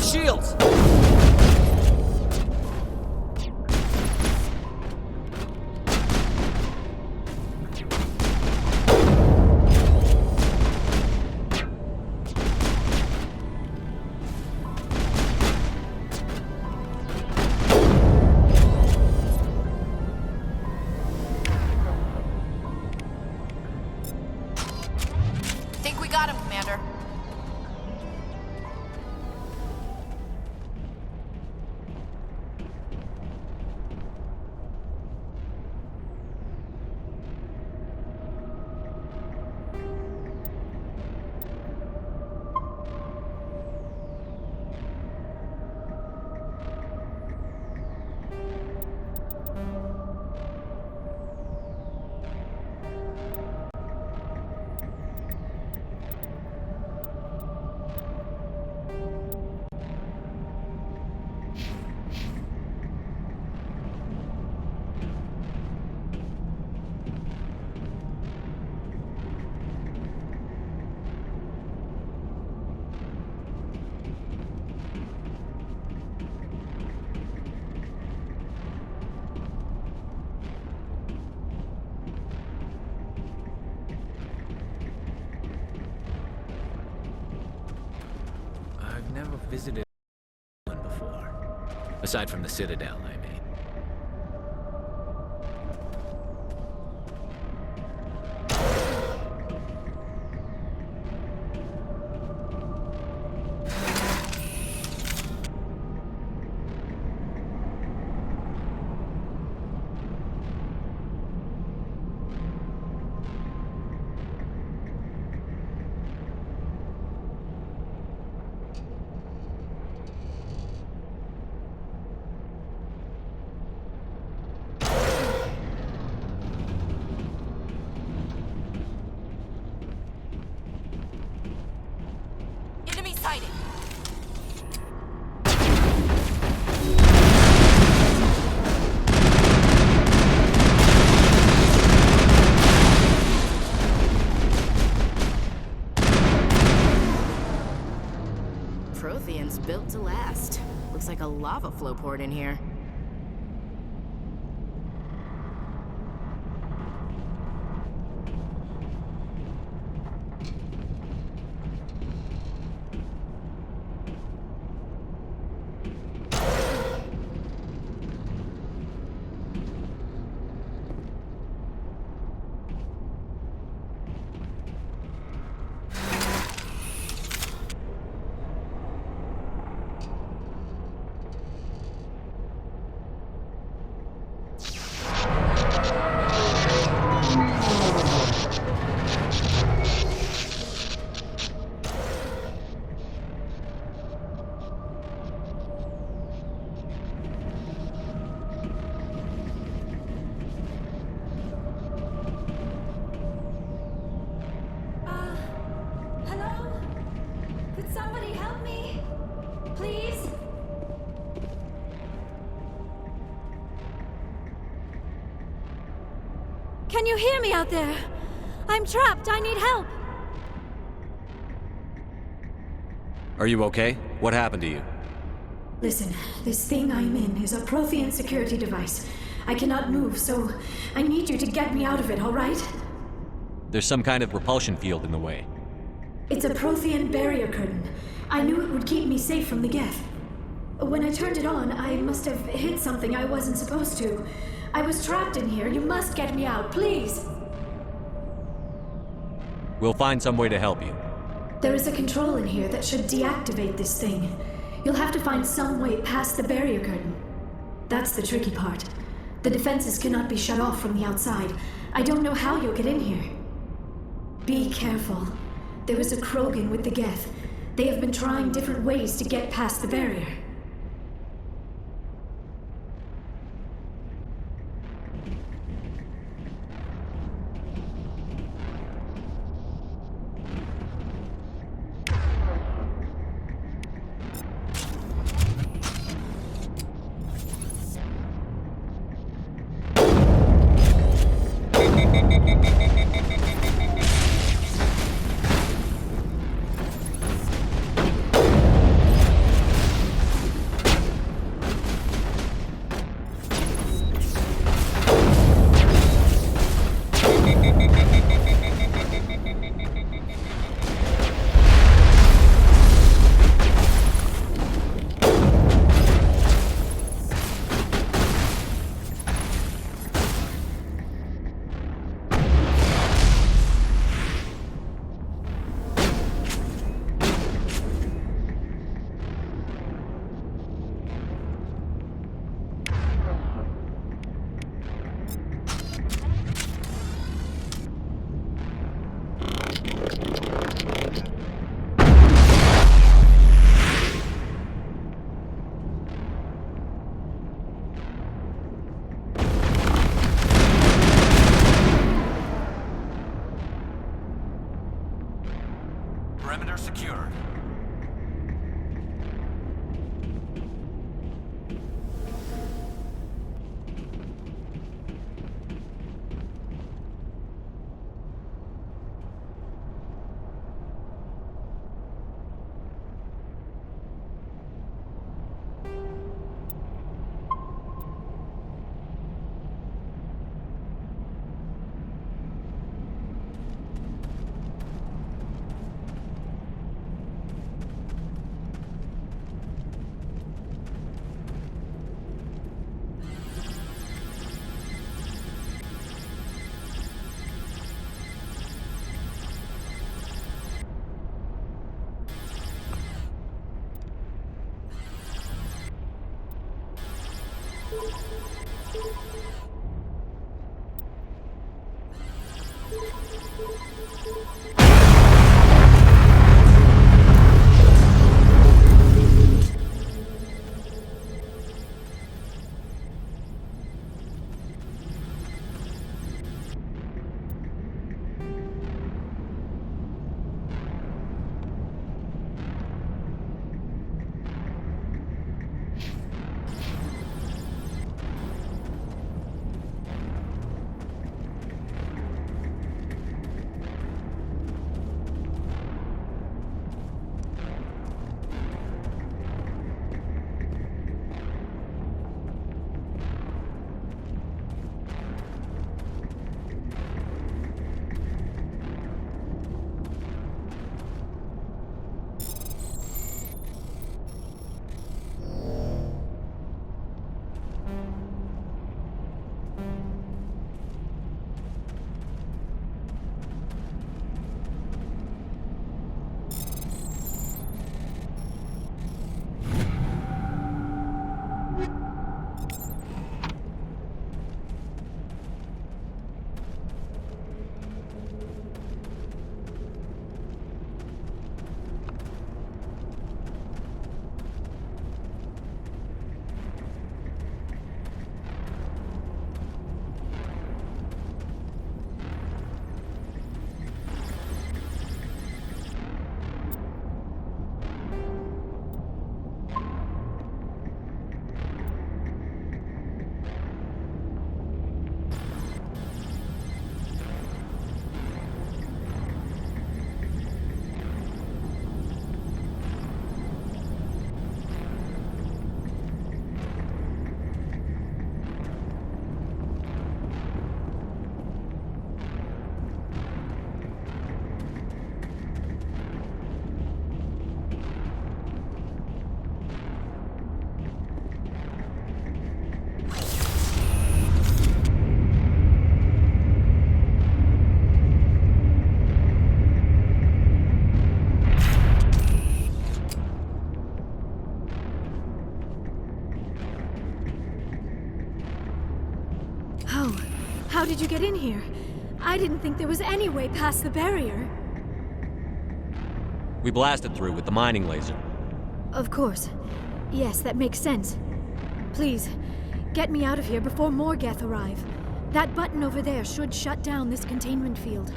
shields! Think we got him, Commander. I've never visited one before. Aside from the Citadel, I mean. Enemy sighted. Prothean's built to last. Looks like a lava flow port in here. Hello? Could somebody help me? Please? Can you hear me out there? I'm trapped. I need help. Are you okay? What happened to you? Listen, this thing I'm in is a Prothean security device. I cannot move, so I need you to get me out of it, all right? There's some kind of repulsion field in the way. It's a Prothean barrier curtain. I knew it would keep me safe from the Geth. When I turned it on, I must have hit something I wasn't supposed to. I was trapped in here. You must get me out, please. We'll find some way to help you. There is a control in here that should deactivate this thing. You'll have to find some way past the barrier curtain. That's the tricky part. The defenses cannot be shut off from the outside. I don't know how you'll get in here. Be careful. There is a Krogan with the Geth. They have been trying different ways to get past the barrier. How did you get in here? I didn't think there was any way past the barrier. We blasted through with the mining laser. Of course. Yes, that makes sense. Please, get me out of here before more Geth arrive. That button over there should shut down this containment field.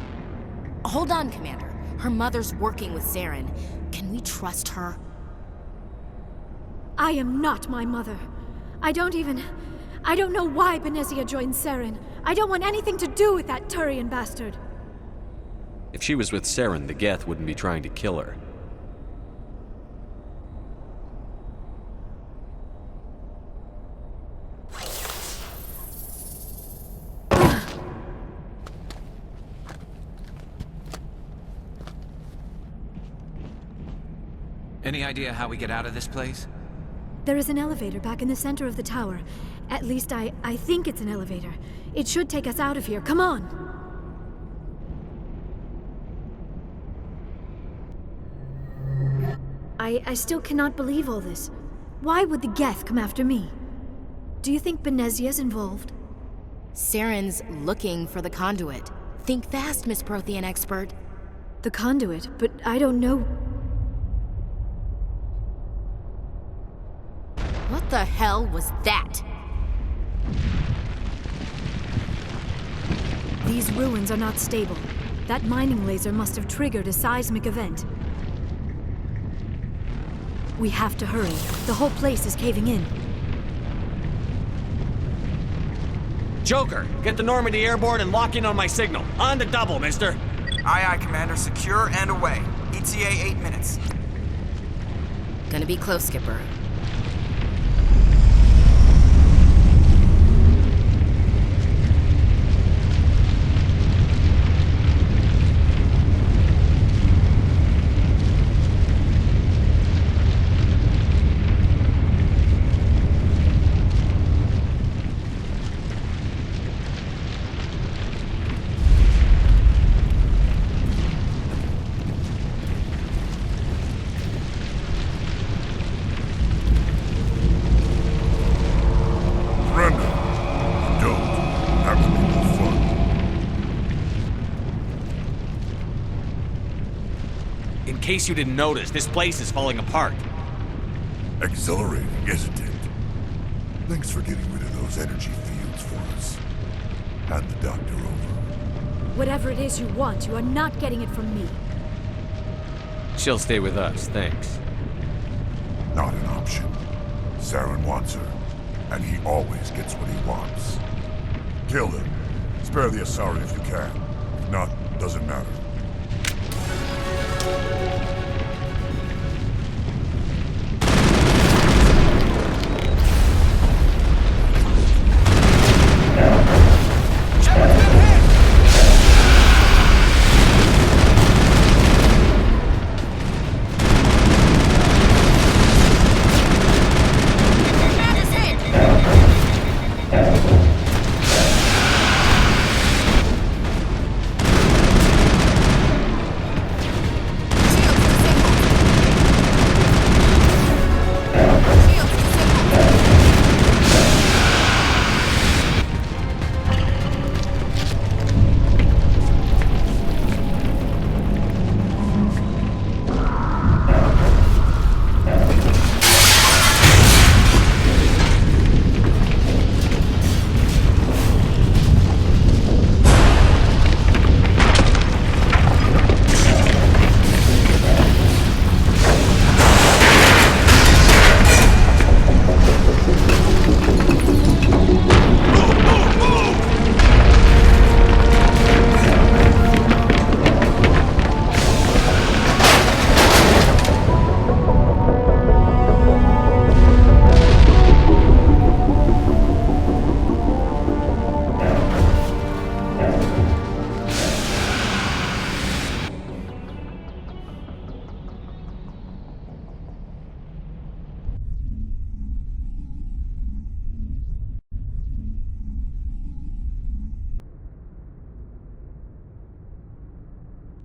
Hold on, Commander. Her mother's working with Saren. Can we trust her? I am not my mother. I don't know why Benezia joined Saren. I don't want anything to do with that Turian bastard. If she was with Saren, the Geth wouldn't be trying to kill her. Any idea how we get out of this place? There is an elevator back in the center of the tower. At least I think it's an elevator. It should take us out of here. Come on! I still cannot believe all this. Why would the Geth come after me? Do you think Benezia's involved? Saren's looking for the conduit. Think fast, Miss Prothean expert. The conduit, but I don't know. What the hell was that? These ruins are not stable. That mining laser must have triggered a seismic event. We have to hurry. The whole place is caving in. Joker, get the Normandy airborne and lock in on my signal. On the double, mister. Aye, aye, Commander. Secure and away. ETA 8 minutes. Gonna be close, Skipper. case you didn't notice, this place is falling apart. Exhilarating, isn't it? Thanks for getting rid of those energy fields for us. Hand the doctor over. Whatever it is you want, you are not getting it from me. She'll stay with us, thanks. Not an option. Saren wants her, and he always gets what he wants. Kill him. Spare the Asari if you can. If not, doesn't matter.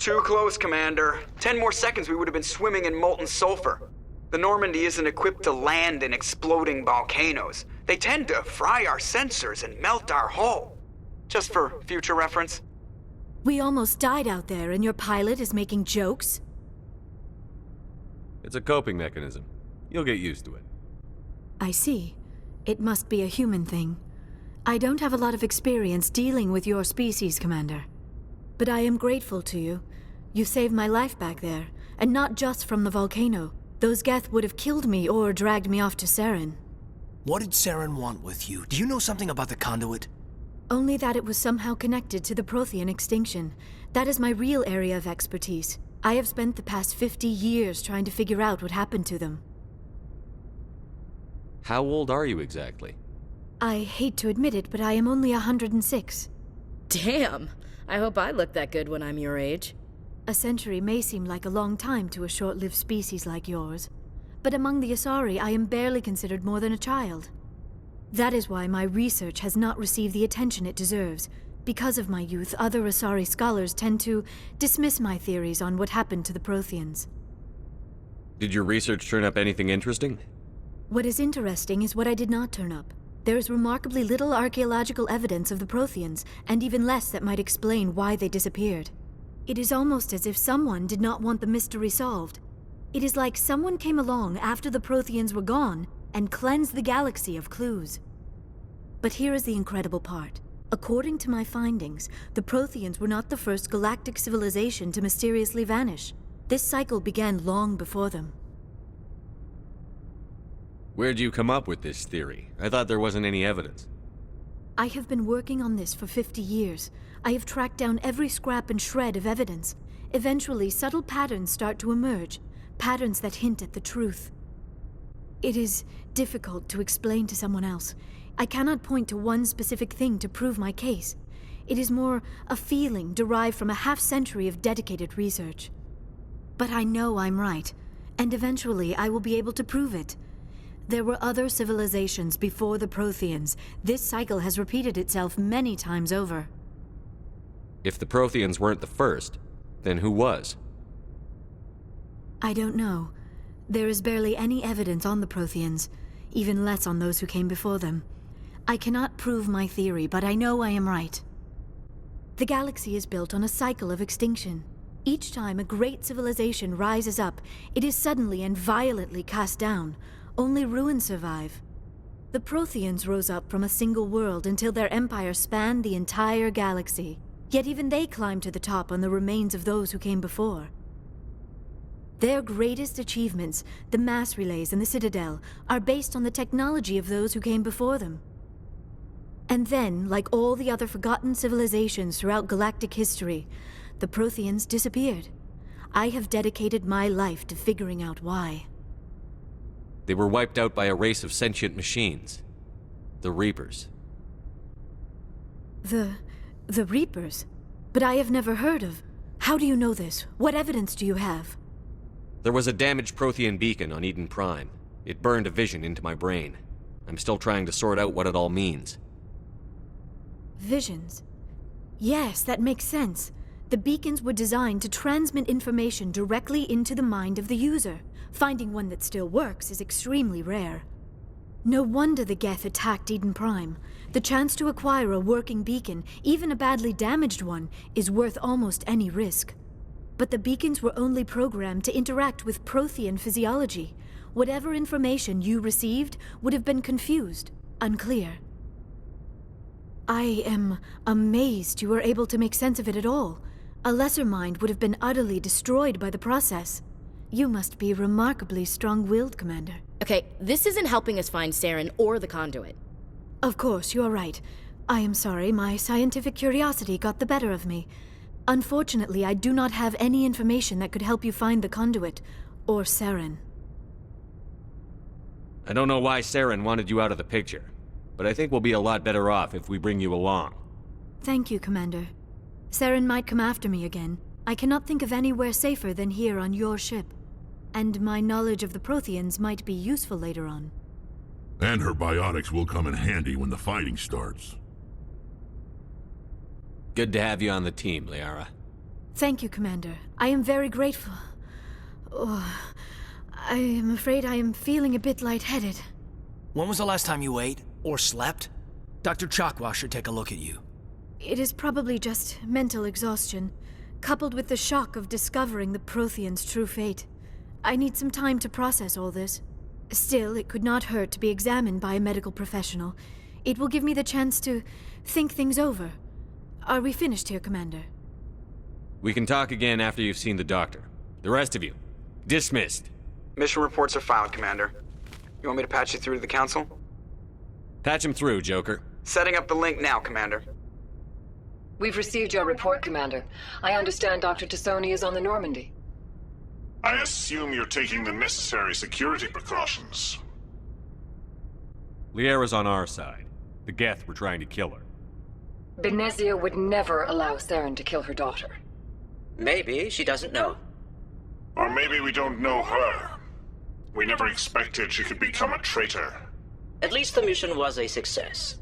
Too close, Commander. 10 more seconds we would have been swimming in molten sulfur. The Normandy isn't equipped to land in exploding volcanoes. They tend to fry our sensors and melt our hull. Just for future reference. We almost died out there, and your pilot is making jokes? It's a coping mechanism. You'll get used to it. I see. It must be a human thing. I don't have a lot of experience dealing with your species, Commander. But I am grateful to you. You saved my life back there, and not just from the volcano. Those Geth would have killed me or dragged me off to Saren. What did Saren want with you? Do you know something about the conduit? Only that it was somehow connected to the Prothean extinction. That is my real area of expertise. I have spent the past 50 years trying to figure out what happened to them. How old are you exactly? I hate to admit it, but I am only 106. Damn! I hope I look that good when I'm your age. A century may seem like a long time to a short-lived species like yours, but among the Asari I am barely considered more than a child. That is why my research has not received the attention it deserves. Because of my youth, other Asari scholars tend to dismiss my theories on what happened to the Protheans. Did your research turn up anything interesting? What is interesting is what I did not turn up. There is remarkably little archaeological evidence of the Protheans, and even less that might explain why they disappeared. It is almost as if someone did not want the mystery solved. It is like someone came along after the Protheans were gone and cleansed the galaxy of clues. But here is the incredible part. According to my findings, the Protheans were not the first galactic civilization to mysteriously vanish. This cycle began long before them. Where'd you come up with this theory? I thought there wasn't any evidence. I have been working on this for 50 years. I have tracked down every scrap and shred of evidence. Eventually, subtle patterns start to emerge, patterns that hint at the truth. It is difficult to explain to someone else. I cannot point to one specific thing to prove my case. It is more a feeling derived from a half-century of dedicated research. But I know I'm right, and eventually I will be able to prove it. There were other civilizations before the Protheans. This cycle has repeated itself many times over. If the Protheans weren't the first, then who was? I don't know. There is barely any evidence on the Protheans, even less on those who came before them. I cannot prove my theory, but I know I am right. The galaxy is built on a cycle of extinction. Each time a great civilization rises up, it is suddenly and violently cast down. Only ruins survive. The Protheans rose up from a single world until their empire spanned the entire galaxy. Yet even they climbed to the top on the remains of those who came before. Their greatest achievements, the mass relays and the Citadel, are based on the technology of those who came before them. And then, like all the other forgotten civilizations throughout galactic history, the Protheans disappeared. I have dedicated my life to figuring out why. They were wiped out by a race of sentient machines. The Reapers. The Reapers? But I have never heard of. How do you know this? What evidence do you have? There was a damaged Prothean beacon on Eden Prime. It burned a vision into my brain. I'm still trying to sort out what it all means. Visions? Yes, that makes sense. The beacons were designed to transmit information directly into the mind of the user. Finding one that still works is extremely rare. No wonder the Geth attacked Eden Prime. The chance to acquire a working beacon, even a badly damaged one, is worth almost any risk. But the beacons were only programmed to interact with Prothean physiology. Whatever information you received would have been confused, unclear. I am amazed you were able to make sense of it at all. A lesser mind would have been utterly destroyed by the process. You must be remarkably strong-willed, Commander. Okay, this isn't helping us find Saren or the conduit. Of course, you are right. I am sorry, my scientific curiosity got the better of me. Unfortunately, I do not have any information that could help you find the conduit, or Saren. I don't know why Saren wanted you out of the picture, but I think we'll be a lot better off if we bring you along. Thank you, Commander. Saren might come after me again. I cannot think of anywhere safer than here on your ship. And my knowledge of the Protheans might be useful later on. And her biotics will come in handy when the fighting starts. Good to have you on the team, Liara. Thank you, Commander. I am very grateful. Oh, I am afraid I am feeling a bit lightheaded. When was the last time you ate? Or slept? Dr. Chakwa should take a look at you. It is probably just mental exhaustion, coupled with the shock of discovering the Protheans' true fate. I need some time to process all this. Still, it could not hurt to be examined by a medical professional. It will give me the chance to think things over. Are we finished here, Commander? We can talk again after you've seen the doctor. The rest of you, dismissed. Mission reports are filed, Commander. You want me to patch you through to the Council? Patch him through, Joker. Setting up the link now, Commander. We've received your report, Commander. I understand Dr. Tassoni is on the Normandy. I assume you're taking the necessary security precautions. Liara's on our side. The Geth were trying to kill her. Benezia would never allow Saren to kill her daughter. Maybe she doesn't know. Or maybe we don't know her. We never expected she could become a traitor. At least the mission was a success.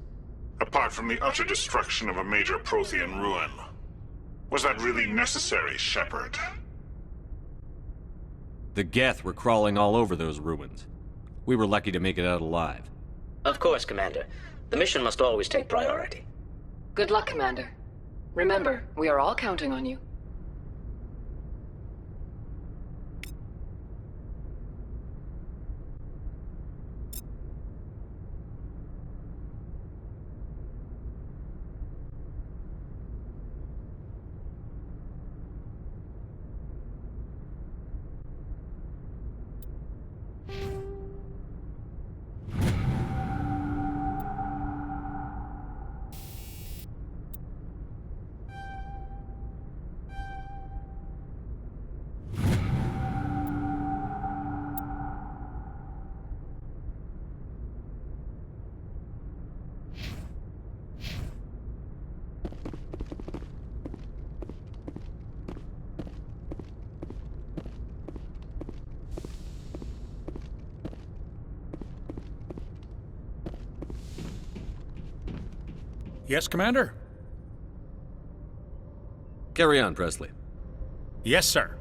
Apart from the utter destruction of a major Prothean ruin. Was that really necessary, Shepard? The Geth were crawling all over those ruins. We were lucky to make it out alive. Of course, Commander. The mission must always take priority. Good luck, Commander. Remember, we are all counting on you. Yes, Commander? Carry on, Presley. Yes, sir.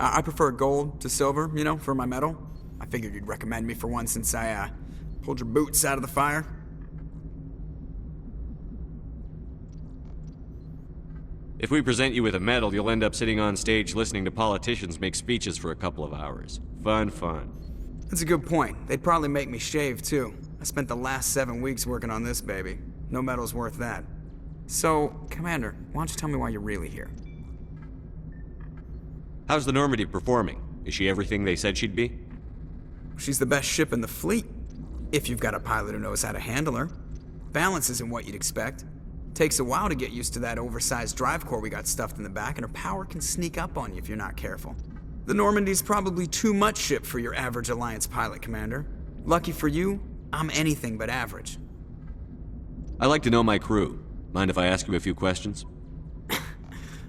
I prefer gold to silver, you know, for my medal. I figured you'd recommend me for one since I, pulled your boots out of the fire. If we present you with a medal, you'll end up sitting on stage listening to politicians make speeches for a couple of hours. Fun. That's a good point. They'd probably make me shave, too. I spent the last 7 weeks working on this baby. No medal's worth that. So, Commander, why don't you tell me why you're really here? How's the Normandy performing? Is she everything they said she'd be? She's the best ship in the fleet. If you've got a pilot who knows how to handle her. Balance isn't what you'd expect. Takes a while to get used to that oversized drive core we got stuffed in the back, and her power can sneak up on you if you're not careful. The Normandy's probably too much ship for your average Alliance pilot, Commander. Lucky for you, I'm anything but average. I like to know my crew. Mind if I ask you a few questions?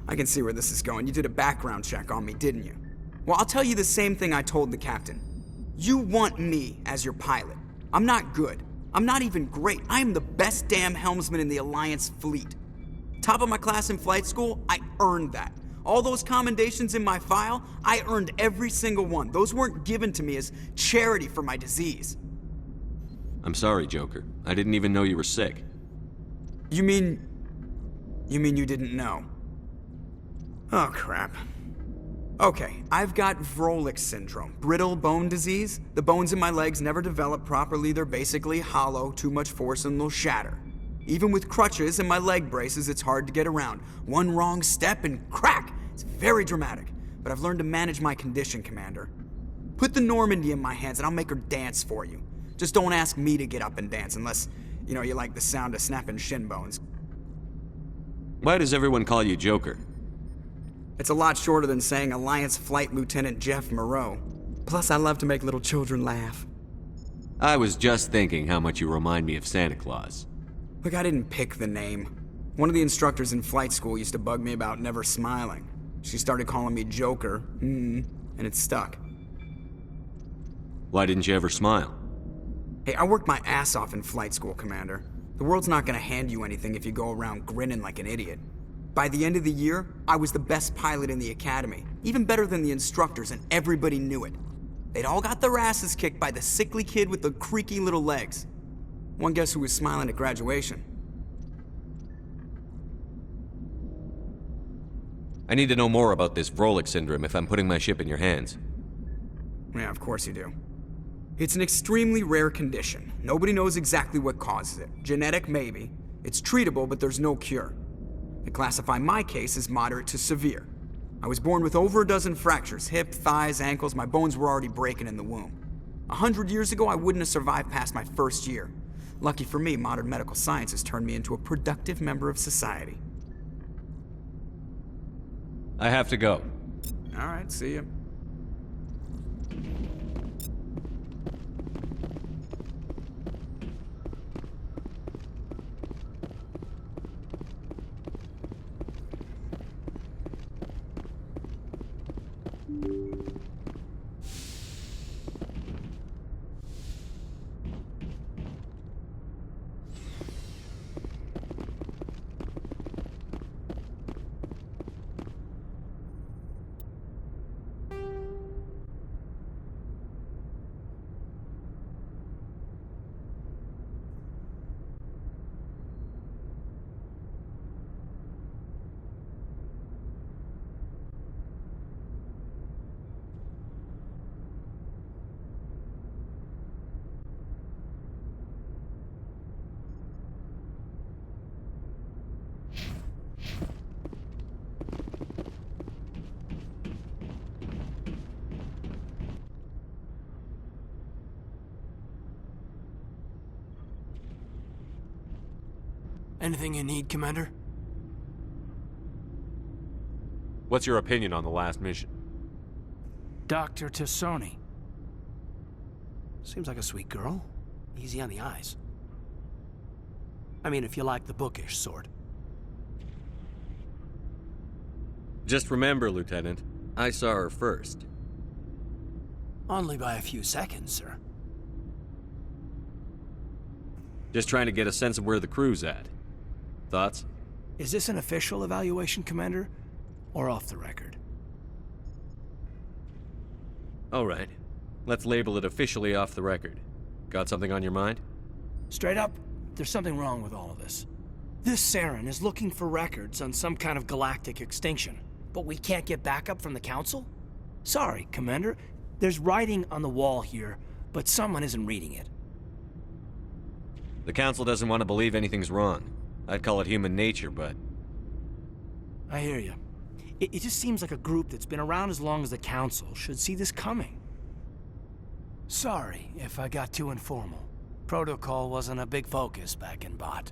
I can see where this is going. You did a background check on me, didn't you? Well, I'll tell you the same thing I told the captain. You want me as your pilot. I'm not good. I'm not even great. I am the best damn helmsman in the Alliance fleet. Top of my class in flight school, I earned that. All those commendations in my file, I earned every single one. Those weren't given to me as charity for my disease. I'm sorry, Joker. I didn't even know you were sick. You mean you didn't know? Oh, crap. Okay, I've got Vrolik syndrome, brittle bone disease. The bones in my legs never develop properly. They're basically hollow, too much force and they'll shatter. Even with crutches and my leg braces, it's hard to get around. One wrong step and crack! It's very dramatic, but I've learned to manage my condition, Commander. Put the Normandy in my hands and I'll make her dance for you. Just don't ask me to get up and dance unless, you like the sound of snapping shin bones. Why does everyone call you Joker? It's a lot shorter than saying Alliance Flight Lieutenant Jeff Moreau. Plus, I love to make little children laugh. I was just thinking how much you remind me of Santa Claus. Look, I didn't pick the name. One of the instructors in flight school used to bug me about never smiling. She started calling me Joker, and it stuck. Why didn't you ever smile? Hey, I worked my ass off in flight school, Commander. The world's not gonna hand you anything if you go around grinning like an idiot. By the end of the year, I was the best pilot in the academy, even better than the instructors, and everybody knew it. They'd all got their asses kicked by the sickly kid with the creaky little legs. One guess who was smiling at graduation? I need to know more about this Vrolik syndrome if I'm putting my ship in your hands. Yeah, of course you do. It's an extremely rare condition. Nobody knows exactly what causes it. Genetic, maybe. It's treatable, but there's no cure. They classify my case as moderate to severe. I was born with over a dozen fractures, hip, thighs, ankles. My bones were already breaking in the womb. 100 years ago, I wouldn't have survived past my first year. Lucky for me, modern medical science has turned me into a productive member of society. I have to go. All right, see ya. Anything you need, Commander? What's your opinion on the last mission? Dr. Tassoni. Seems like a sweet girl. Easy on the eyes. I mean, if you like the bookish sort. Just remember, Lieutenant, I saw her first. Only by a few seconds, sir. Just trying to get a sense of where the crew's at. Thoughts? Is this an official evaluation, Commander? Or off the record? All right. Let's label it officially off the record. Got something on your mind? Straight up, there's something wrong with all of this. This Saren is looking for records on some kind of galactic extinction, but we can't get backup from the Council? Sorry, Commander. There's writing on the wall here, but someone isn't reading it. The Council doesn't want to believe anything's wrong. I'd call it human nature, but... I hear you. It just seems like a group that's been around as long as the Council should see this coming. Sorry if I got too informal. Protocol wasn't a big focus back in Bot.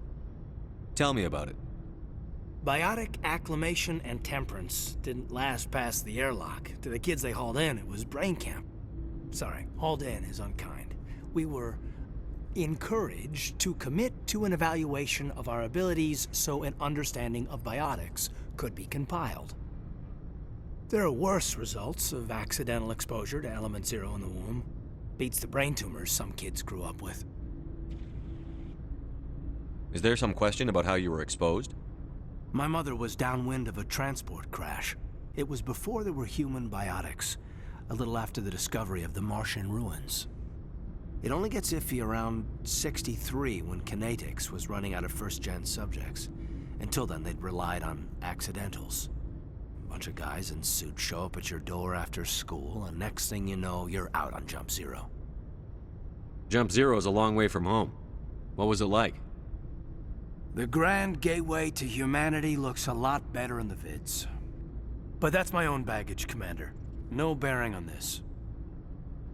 Tell me about it. Biotic acclimation and temperance didn't last past the airlock. To the kids they hauled in, it was brain camp. Sorry, hauled in is unkind. We were encouraged to commit to an evaluation of our abilities so an understanding of biotics could be compiled. There are worse results of accidental exposure to Element Zero in the womb. Beats the brain tumors some kids grew up with. Is there some question about how you were exposed? My mother was downwind of a transport crash. It was before there were human biotics, a little after the discovery of the Martian ruins. It only gets iffy around 63 when Kinetics was running out of first-gen subjects. Until then, they'd relied on accidentals. A bunch of guys in suits show up at your door after school, and next thing you know, you're out on Jump Zero. Jump Zero's a long way from home. What was it like? The grand gateway to humanity looks a lot better in the vids. But that's my own baggage, Commander. No bearing on this.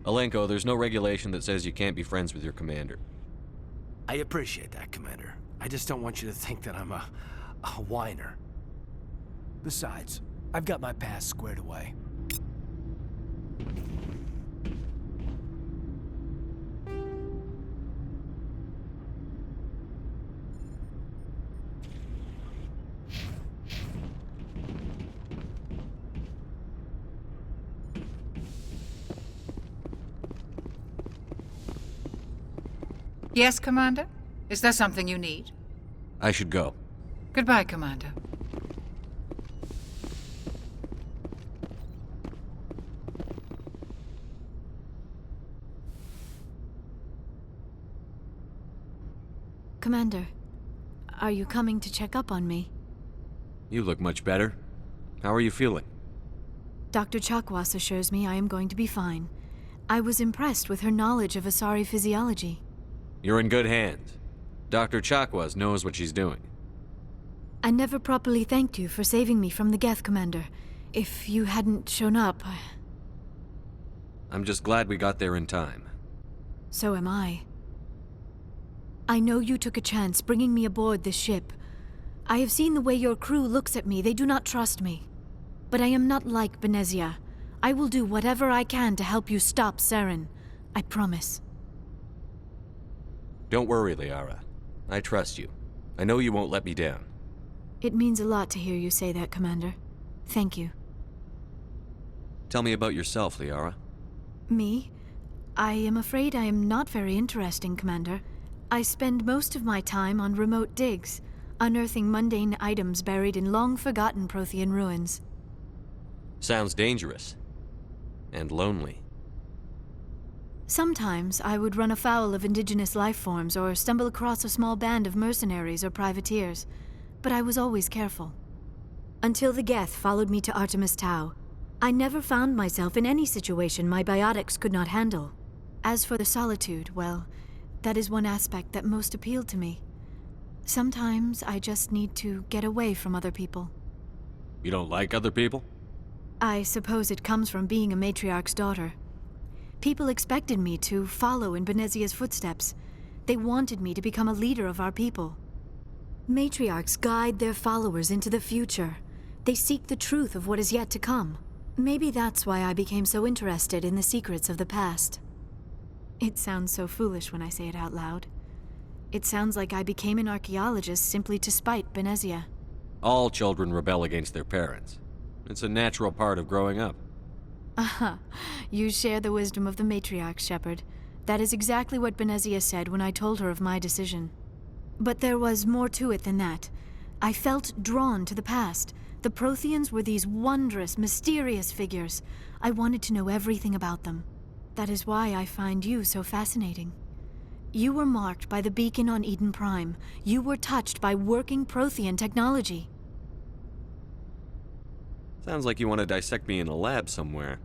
Alenko, there's no regulation that says you can't be friends with your commander. I appreciate that, Commander. I just don't want you to think that I'm a whiner. Besides, I've got my past squared away. Yes, Commander? Is there something you need? I should go. Goodbye, Commander. Commander, are you coming to check up on me? You look much better. How are you feeling? Dr. Chakwas assures me I am going to be fine. I was impressed with her knowledge of Asari physiology. You're in good hands. Dr. Chakwas knows what she's doing. I never properly thanked you for saving me from the Geth, Commander. If you hadn't shown up, I'm just glad we got there in time. So am I. I know you took a chance bringing me aboard this ship. I have seen the way your crew looks at me. They do not trust me. But I am not like Benezia. I will do whatever I can to help you stop Saren. I promise. Don't worry, Liara. I trust you. I know you won't let me down. It means a lot to hear you say that, Commander. Thank you. Tell me about yourself, Liara. Me? I am afraid I am not very interesting, Commander. I spend most of my time on remote digs, unearthing mundane items buried in long-forgotten Prothean ruins. Sounds dangerous. And lonely. Sometimes I would run afoul of indigenous life forms or stumble across a small band of mercenaries or privateers, but I was always careful. Until the Geth followed me to Artemis Tau, I never found myself in any situation my biotics could not handle. As for the solitude, well, that is one aspect that most appealed to me. Sometimes I just need to get away from other people. You don't like other people? I suppose it comes from being a matriarch's daughter. People expected me to follow in Benezia's footsteps. They wanted me to become a leader of our people. Matriarchs guide their followers into the future. They seek the truth of what is yet to come. Maybe that's why I became so interested in the secrets of the past. It sounds so foolish when I say it out loud. It sounds like I became an archaeologist simply to spite Benezia. All children rebel against their parents. It's a natural part of growing up. Aha, you share the wisdom of the matriarch, Shepard. That is exactly what Benezia said when I told her of my decision. But there was more to it than that. I felt drawn to the past, The Protheans were these wondrous, mysterious figures. I wanted to know everything about them. That is why I find you so fascinating. You were marked by the beacon on Eden Prime. You were touched by working Prothean technology. Sounds like you want to dissect me in a lab somewhere.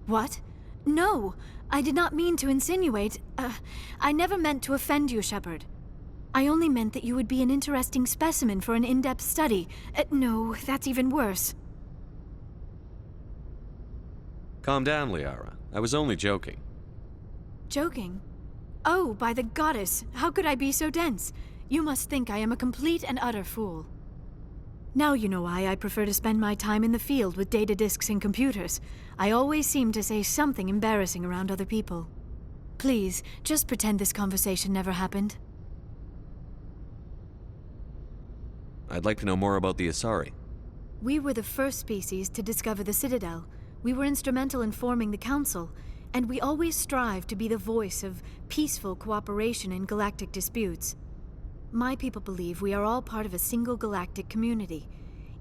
What? No, I did not mean to insinuate. I never meant to offend you, Shepard. I only meant that you would be an interesting specimen for an in-depth study. No, that's even worse. Calm down, Liara. I was only joking. Joking? Oh, by the goddess, how could I be so dense? You must think I am a complete and utter fool. Now you know why I prefer to spend my time in the field with data disks and computers. I always seem to say something embarrassing around other people. Please, just pretend this conversation never happened. I'd like to know more about the Asari. We were the first species to discover the Citadel. We were instrumental in forming the Council, and we always strive to be the voice of peaceful cooperation in galactic disputes. My people believe we are all part of a single galactic community.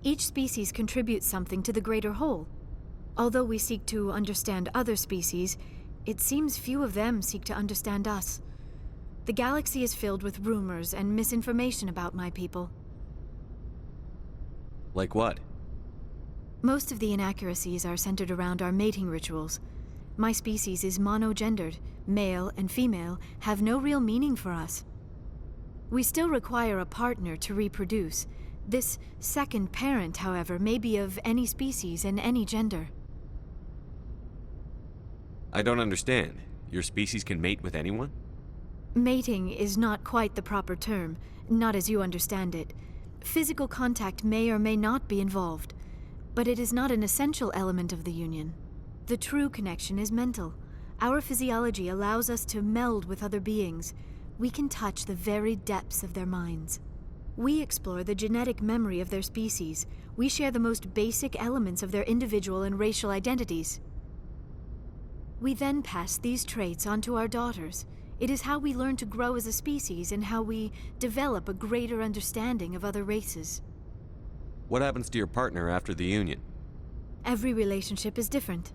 Each species contributes something to the greater whole. Although we seek to understand other species, it seems few of them seek to understand us. The galaxy is filled with rumors and misinformation about my people. Like what? Most of the inaccuracies are centered around our mating rituals. My species is monogendered. Male and female have no real meaning for us. We still require a partner to reproduce. This second parent, however, may be of any species and any gender. I don't understand. Your species can mate with anyone? Mating is not quite the proper term, not as you understand it. Physical contact may or may not be involved, but it is not an essential element of the union. The true connection is mental. Our physiology allows us to meld with other beings. We can touch the very depths of their minds. We explore the genetic memory of their species. We share the most basic elements of their individual and racial identities. We then pass these traits on to our daughters. It is how we learn to grow as a species and how we develop a greater understanding of other races. What happens to your partner after the union? Every relationship is different.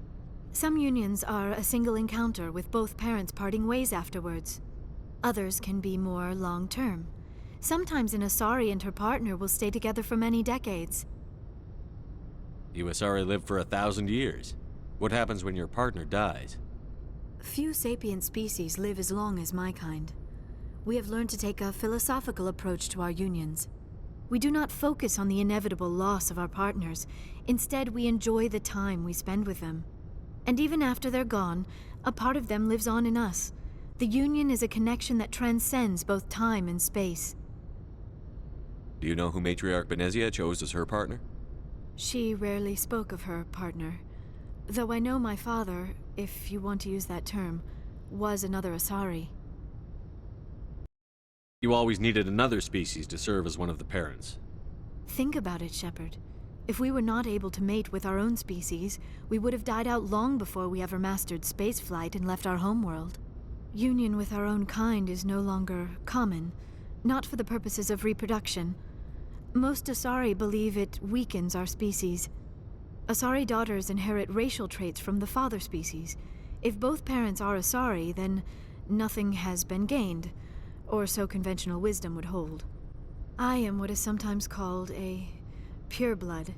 Some unions are a single encounter with both parents parting ways afterwards. Others can be more long-term. Sometimes an Asari and her partner will stay together for many decades. You Asari live for 1,000 years. What happens when your partner dies? Few sapient species live as long as my kind. We have learned to take a philosophical approach to our unions. We do not focus on the inevitable loss of our partners. Instead, we enjoy the time we spend with them. And even after they're gone, a part of them lives on in us. The union is a connection that transcends both time and space. Do you know who Matriarch Benezia chose as her partner? She rarely spoke of her partner. Though I know my father, if you want to use that term, was another Asari. You always needed another species to serve as one of the parents. Think about it, Shepard. If we were not able to mate with our own species, we would have died out long before we ever mastered spaceflight and left our homeworld. Union with our own kind is no longer common, not for the purposes of reproduction. Most Asari believe it weakens our species. Asari daughters inherit racial traits from the father species. If both parents are Asari, then nothing has been gained, or so conventional wisdom would hold. I am what is sometimes called a pureblood,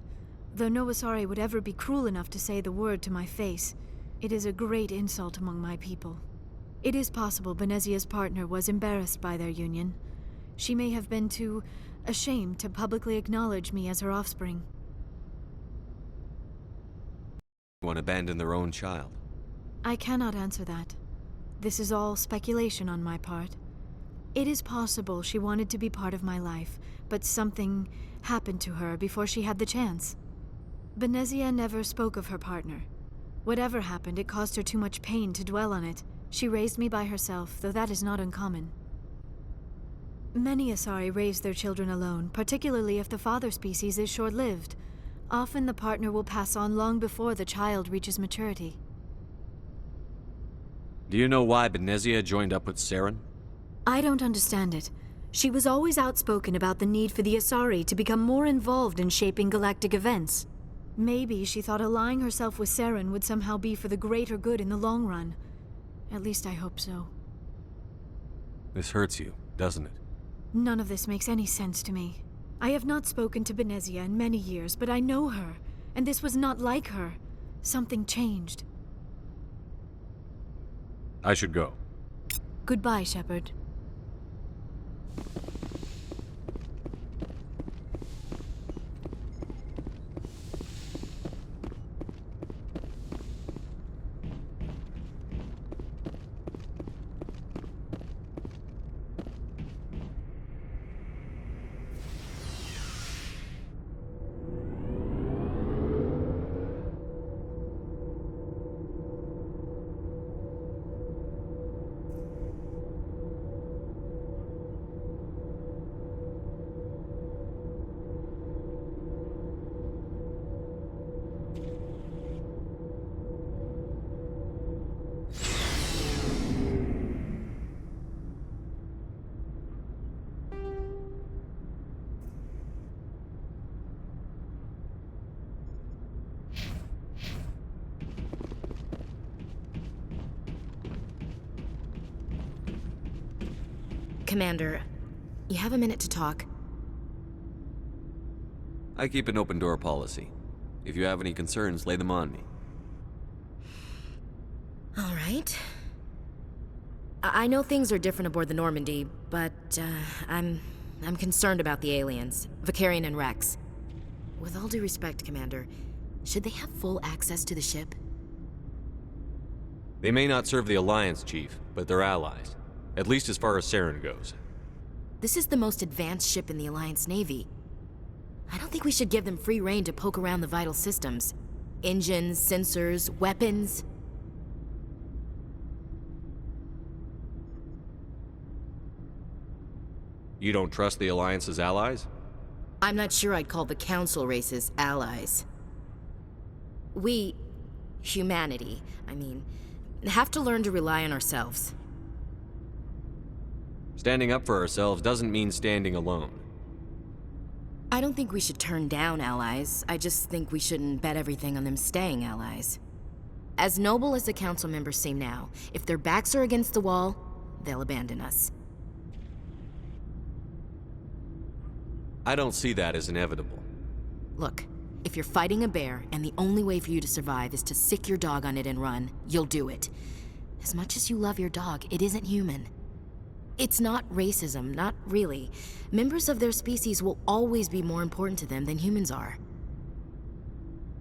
though no Asari would ever be cruel enough to say the word to my face. It is a great insult among my people. It is possible Benezia's partner was embarrassed by their union. She may have been too ashamed to publicly acknowledge me as her offspring. One abandon their own child? I cannot answer that. This is all speculation on my part. It is possible she wanted to be part of my life, but something happened to her before she had the chance. Benezia never spoke of her partner. Whatever happened, it caused her too much pain to dwell on it. She raised me by herself, though that is not uncommon. Many Asari raise their children alone, particularly if the father species is short-lived. Often the partner will pass on long before the child reaches maturity. Do you know why Benezia joined up with Saren? I don't understand it. She was always outspoken about the need for the Asari to become more involved in shaping galactic events. Maybe she thought allying herself with Saren would somehow be for the greater good in the long run. At least I hope so. This hurts you, doesn't it? None of this makes any sense to me. I have not spoken to Benezia in many years, but I know her, and this was not like her. Something changed. I should go. Goodbye, Shepard. Commander, you have a minute to talk? I keep an open door policy. If you have any concerns, lay them on me. All right. I know things are different aboard the Normandy, but I'm concerned about the aliens, Vakarian and Rex. With all due respect, Commander, should they have full access to the ship? They may not serve the Alliance, Chief, but they're allies. At least as far as Saren goes. This is the most advanced ship in the Alliance Navy. I don't think we should give them free rein to poke around the vital systems. Engines, sensors, weapons. You don't trust the Alliance's allies? I'm not sure I'd call the Council races allies. We, humanity, have to learn to rely on ourselves. Standing up for ourselves doesn't mean standing alone. I don't think we should turn down allies. I just think we shouldn't bet everything on them staying allies. As noble as the Council members seem now, if their backs are against the wall, they'll abandon us. I don't see that as inevitable. Look, if you're fighting a bear and the only way for you to survive is to sick your dog on it and run, you'll do it. As much as you love your dog, it isn't human. It's not racism, not really. Members of their species will always be more important to them than humans are.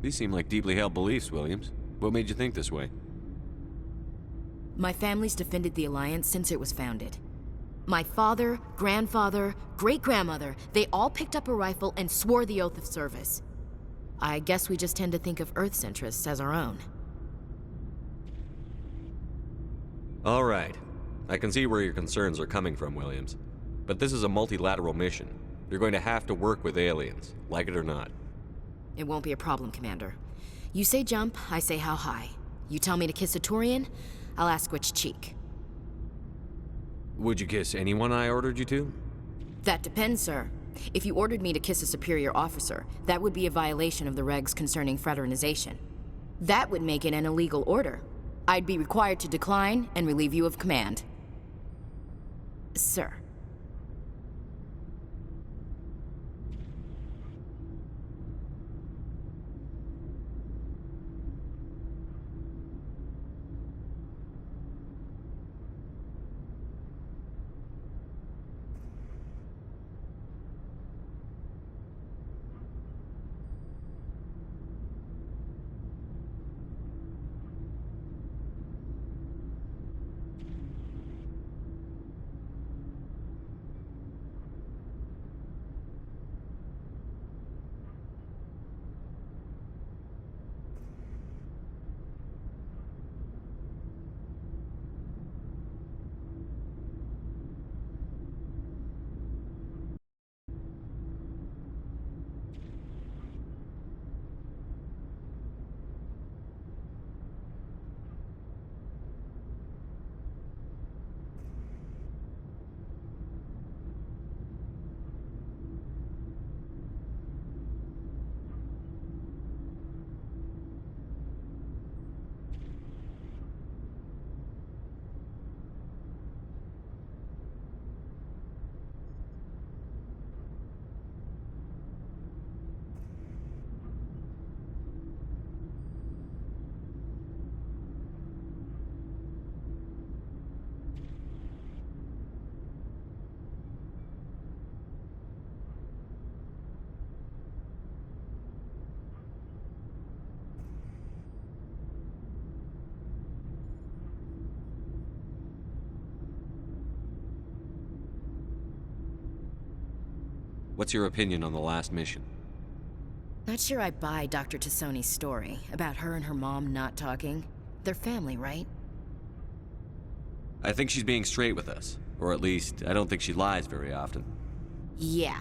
These seem like deeply held beliefs, Williams. What made you think this way? My family's defended the Alliance since it was founded. My father, grandfather, great-grandmother, they all picked up a rifle and swore the oath of service. I guess we just tend to think of Earth's interests as our own. All right. I can see where your concerns are coming from, Williams. But this is a multilateral mission. You're going to have to work with aliens, like it or not. It won't be a problem, Commander. You say jump, I say how high. You tell me to kiss a Turian, I'll ask which cheek. Would you kiss anyone I ordered you to? That depends, sir. If you ordered me to kiss a superior officer, that would be a violation of the regs concerning fraternization. That would make it an illegal order. I'd be required to decline and relieve you of command. Sir. What's your opinion on the last mission? Not sure I buy Dr. Tassoni's story about her and her mom not talking. They're family, right? I think she's being straight with us. Or at least, I don't think she lies very often. Yeah,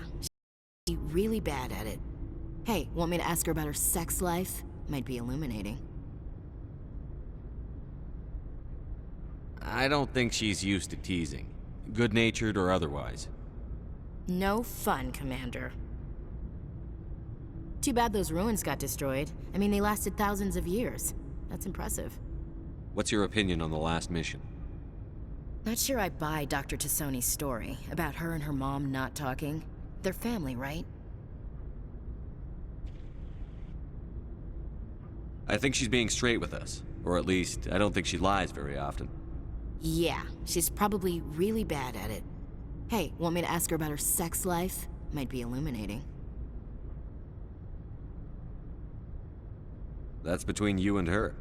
she's really bad at it. Hey, want me to ask her about her sex life? Might be illuminating. I don't think she's used to teasing. Good-natured or otherwise. No fun, Commander. Too bad those ruins got destroyed. I mean, they lasted thousands of years. That's impressive. What's your opinion on the last mission? Not sure I buy Dr. Tassoni's story about her and her mom not talking. They're family, right? I think she's being straight with us. Or at least, I don't think she lies very often. Yeah, she's probably really bad at it. Hey, want me to ask her about her sex life? Might be illuminating. That's between you and her.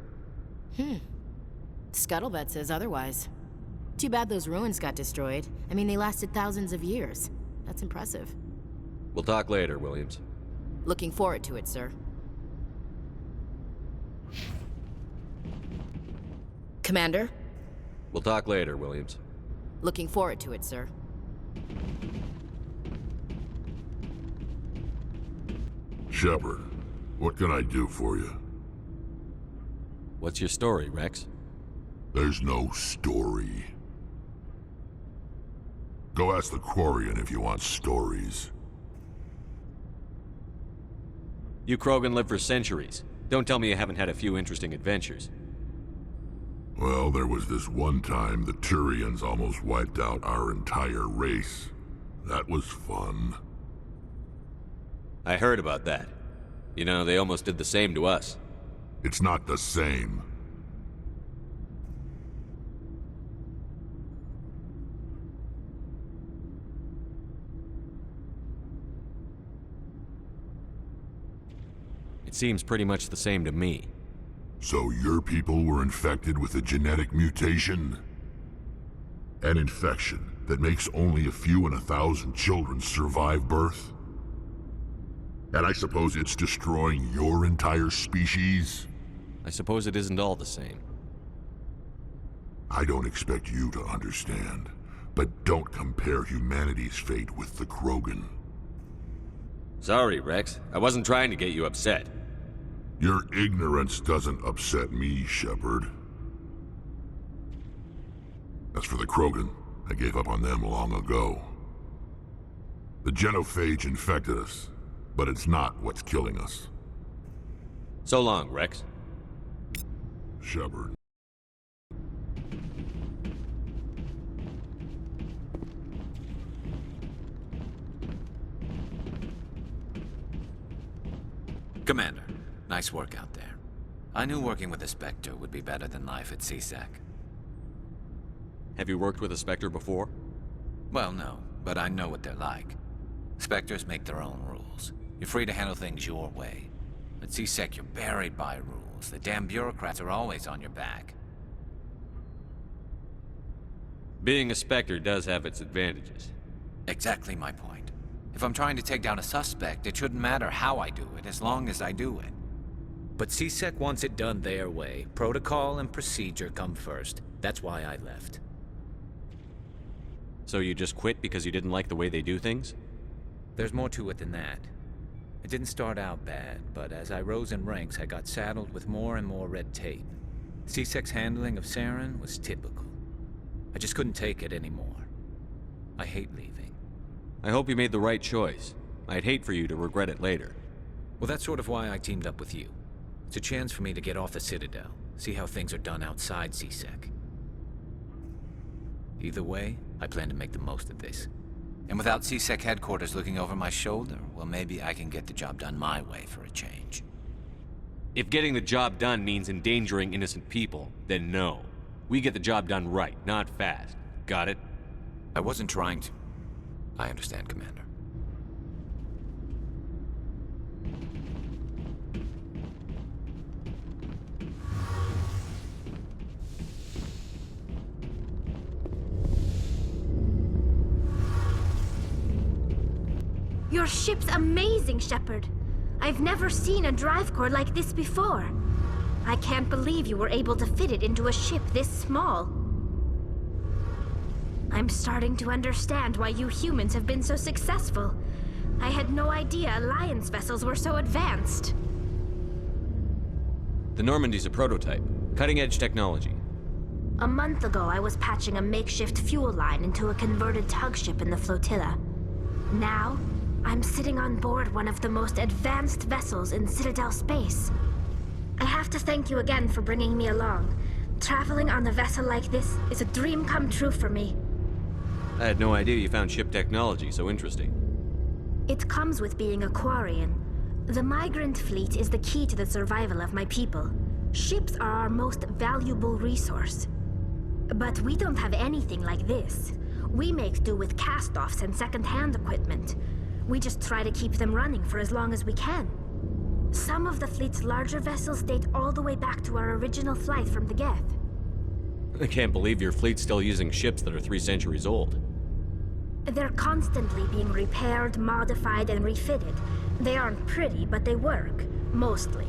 Scuttlebutt says otherwise. Too bad those ruins got destroyed. I mean, they lasted thousands of years. That's impressive. We'll talk later, Williams. Looking forward to it, sir. Commander? We'll talk later, Williams. Looking forward to it, sir. Shepard, what can I do for you? What's your story, Rex? There's no story. Go ask the Quarian if you want stories. You Krogan live for centuries. Don't tell me you haven't had a few interesting adventures. Well, there was this one time the Turians almost wiped out our entire race. That was fun. I heard about that. You know, they almost did the same to us. It's not the same. It seems pretty much the same to me. So your people were infected with a genetic mutation? An infection that makes only a few in 1,000 children survive birth? And I suppose it's destroying your entire species? I suppose it isn't all the same. I don't expect you to understand, but don't compare humanity's fate with the Krogan. Sorry, Rex. I wasn't trying to get you upset. Your ignorance doesn't upset me, Shepard. As for the Krogan, I gave up on them long ago. The genophage infected us, but it's not what's killing us. So long, Rex. Shepard. Commander, nice work out there. I knew working with a Spectre would be better than life at CSEC. Have you worked with a Spectre before? Well, no, but I know what they're like. Spectres make their own rules. You're free to handle things your way. At CSEC, you're buried by rules. The damn bureaucrats are always on your back. Being a Spectre does have its advantages. Exactly my point. If I'm trying to take down a suspect, it shouldn't matter how I do it, as long as I do it. But CSEC wants it done their way. Protocol and procedure come first. That's why I left. So you just quit because you didn't like the way they do things? There's more to it than that. It didn't start out bad, but as I rose in ranks, I got saddled with more and more red tape. CSEC's handling of Saren was typical. I just couldn't take it anymore. I hate leaving. I hope you made the right choice. I'd hate for you to regret it later. Well, that's sort of why I teamed up with you. It's a chance for me to get off the Citadel, see how things are done outside CSEC. Either way, I plan to make the most of this. And without CSEC headquarters looking over my shoulder, well, maybe I can get the job done my way for a change. If getting the job done means endangering innocent people, then no. We get the job done right, not fast. Got it? I wasn't trying to. I understand, Commander. Your ship's amazing, Shepard. I've never seen a drive core like this before. I can't believe you were able to fit it into a ship this small. I'm starting to understand why you humans have been so successful. I had no idea Alliance vessels were so advanced. The Normandy's a prototype. Cutting-edge technology. A month ago, I was patching a makeshift fuel line into a converted tug ship in the flotilla. Now, I'm sitting on board one of the most advanced vessels in Citadel space. I have to thank you again for bringing me along. Traveling on a vessel like this is a dream come true for me. I had no idea you found ship technology so interesting. It comes with being a Quarian. The migrant fleet is the key to the survival of my people. Ships are our most valuable resource. But we don't have anything like this. We make do with cast-offs and second-hand equipment. We just try to keep them running for as long as we can. Some of the fleet's larger vessels date all the way back to our original flight from the Geth. I can't believe your fleet's still using ships that are 3 centuries old. They're constantly being repaired, modified, and refitted. They aren't pretty, but they work. Mostly.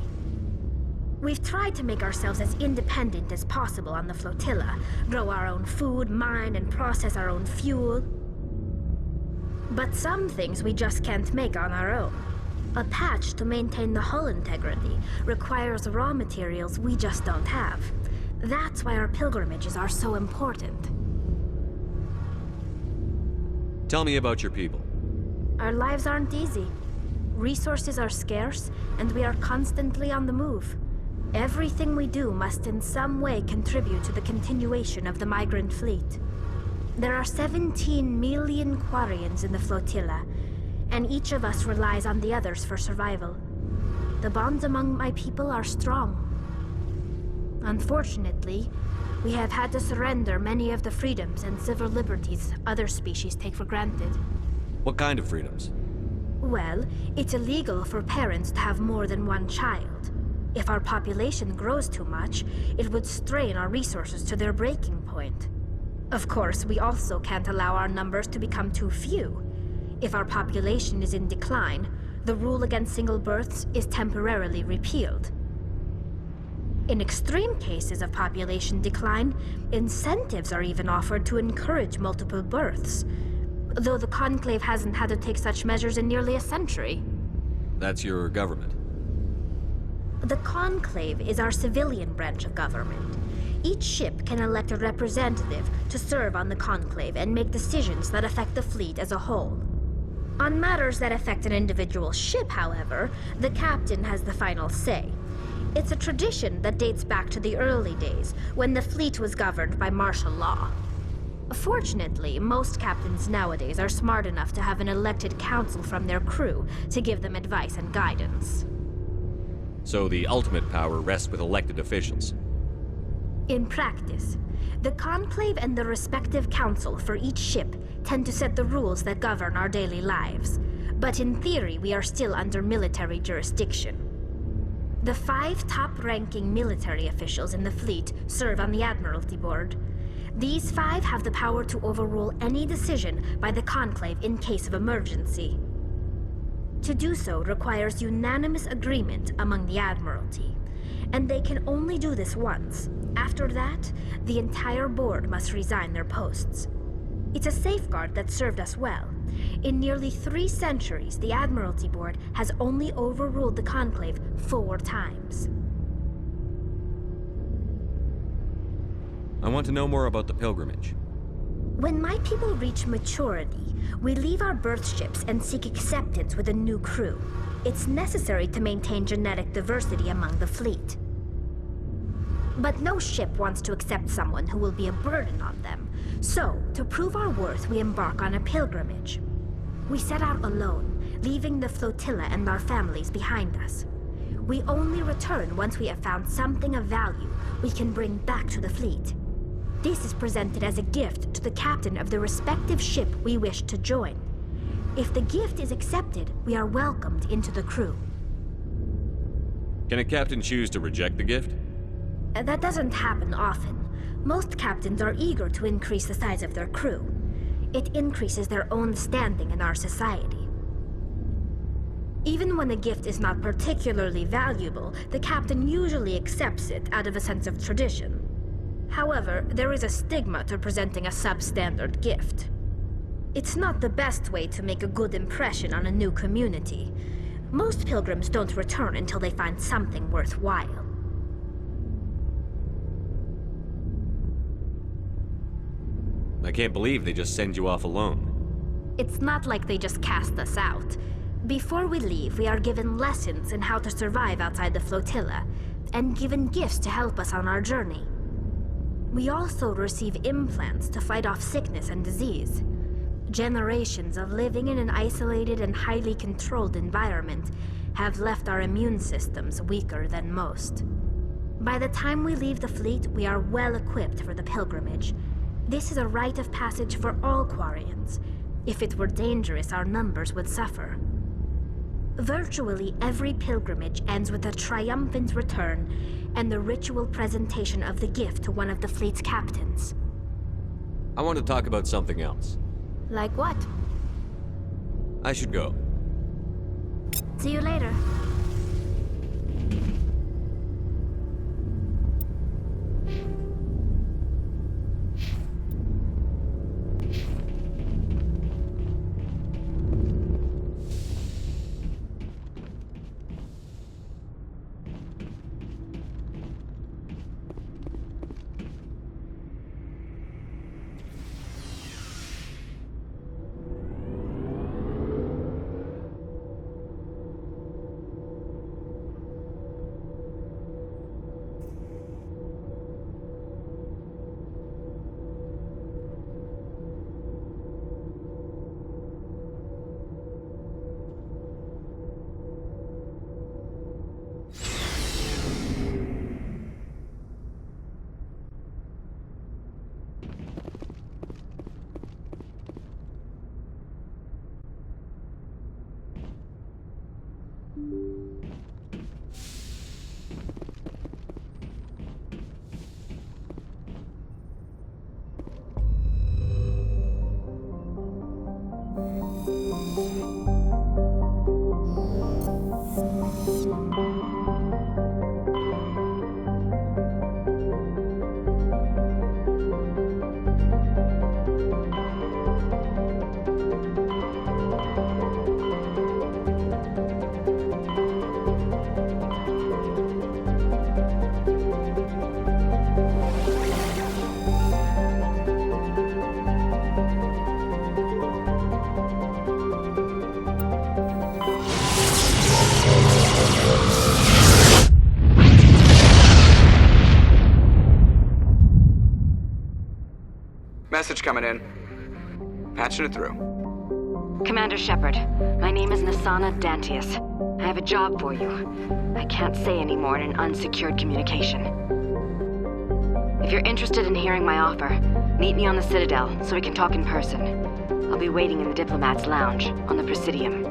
We've tried to make ourselves as independent as possible on the flotilla. Grow our own food, mine, and process our own fuel. But some things we just can't make on our own. A patch to maintain the hull integrity requires raw materials we just don't have. That's why our pilgrimages are so important. Tell me about your people. Our lives aren't easy. Resources are scarce, and we are constantly on the move. Everything we do must in some way contribute to the continuation of the migrant fleet. There are 17 million Quarians in the flotilla, and each of us relies on the others for survival. The bonds among my people are strong. Unfortunately, we have had to surrender many of the freedoms and civil liberties other species take for granted. What kind of freedoms? Well, it's illegal for parents to have more than one child. If our population grows too much, it would strain our resources to their breaking point. Of course, we also can't allow our numbers to become too few. If our population is in decline, the rule against single births is temporarily repealed. In extreme cases of population decline, incentives are even offered to encourage multiple births, though the Conclave hasn't had to take such measures in nearly a century. That's your government. The Conclave is our civilian branch of government. Each ship can elect a representative to serve on the Conclave and make decisions that affect the fleet as a whole. On matters that affect an individual ship, however, the captain has the final say. It's a tradition that dates back to the early days, when the fleet was governed by martial law. Fortunately, most captains nowadays are smart enough to have an elected council from their crew to give them advice and guidance. So the ultimate power rests with elected officials. In practice, the Conclave and the respective council for each ship tend to set the rules that govern our daily lives. But in theory, we are still under military jurisdiction. The 5 top-ranking military officials in the fleet serve on the Admiralty Board. These 5 have the power to overrule any decision by the Conclave in case of emergency. To do so requires unanimous agreement among the Admiralty, and they can only do this once. After that, the entire board must resign their posts. It's a safeguard that served us well. In nearly 3 centuries, the Admiralty Board has only overruled the Conclave 4 times. I want to know more about the pilgrimage. When my people reach maturity, we leave our birth ships and seek acceptance with a new crew. It's necessary to maintain genetic diversity among the fleet. But no ship wants to accept someone who will be a burden on them. So, to prove our worth, we embark on a pilgrimage. We set out alone, leaving the flotilla and our families behind us. We only return once we have found something of value we can bring back to the fleet. This is presented as a gift to the captain of the respective ship we wish to join. If the gift is accepted, we are welcomed into the crew. Can a captain choose to reject the gift? That doesn't happen often. Most captains are eager to increase the size of their crew. It increases their own standing in our society. Even when a gift is not particularly valuable, the captain usually accepts it out of a sense of tradition. However, there is a stigma to presenting a substandard gift. It's not the best way to make a good impression on a new community. Most pilgrims don't return until they find something worthwhile. I can't believe they just send you off alone. It's not like they just cast us out. Before we leave, we are given lessons in how to survive outside the flotilla, and given gifts to help us on our journey. We also receive implants to fight off sickness and disease. Generations of living in an isolated and highly controlled environment have left our immune systems weaker than most. By the time we leave the fleet, we are well equipped for the pilgrimage. This is a rite of passage for all Quarians. If it were dangerous, our numbers would suffer. Virtually every pilgrimage ends with a triumphant return and the ritual presentation of the gift to one of the fleet's captains. I want to talk about something else. Like what? I should go. See you later. Message coming in. Patching it through. Commander Shepard, my name is Nassana Dantius. I have a job for you. I can't say any more in an unsecured communication. If you're interested in hearing my offer, meet me on the Citadel so we can talk in person. I'll be waiting in the Diplomat's Lounge on the Presidium.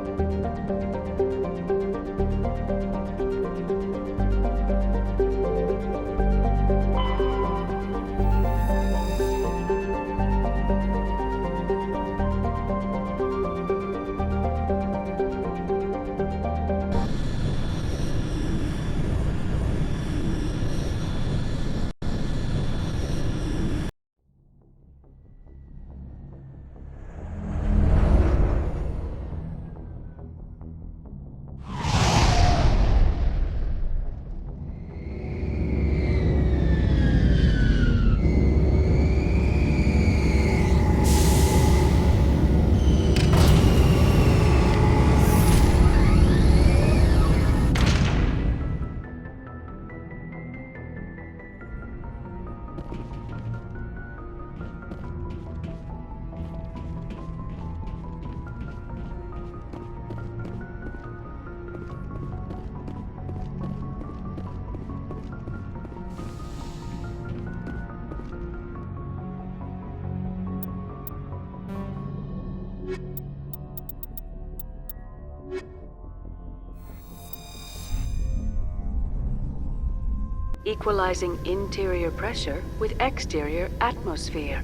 Equalizing interior pressure with exterior atmosphere.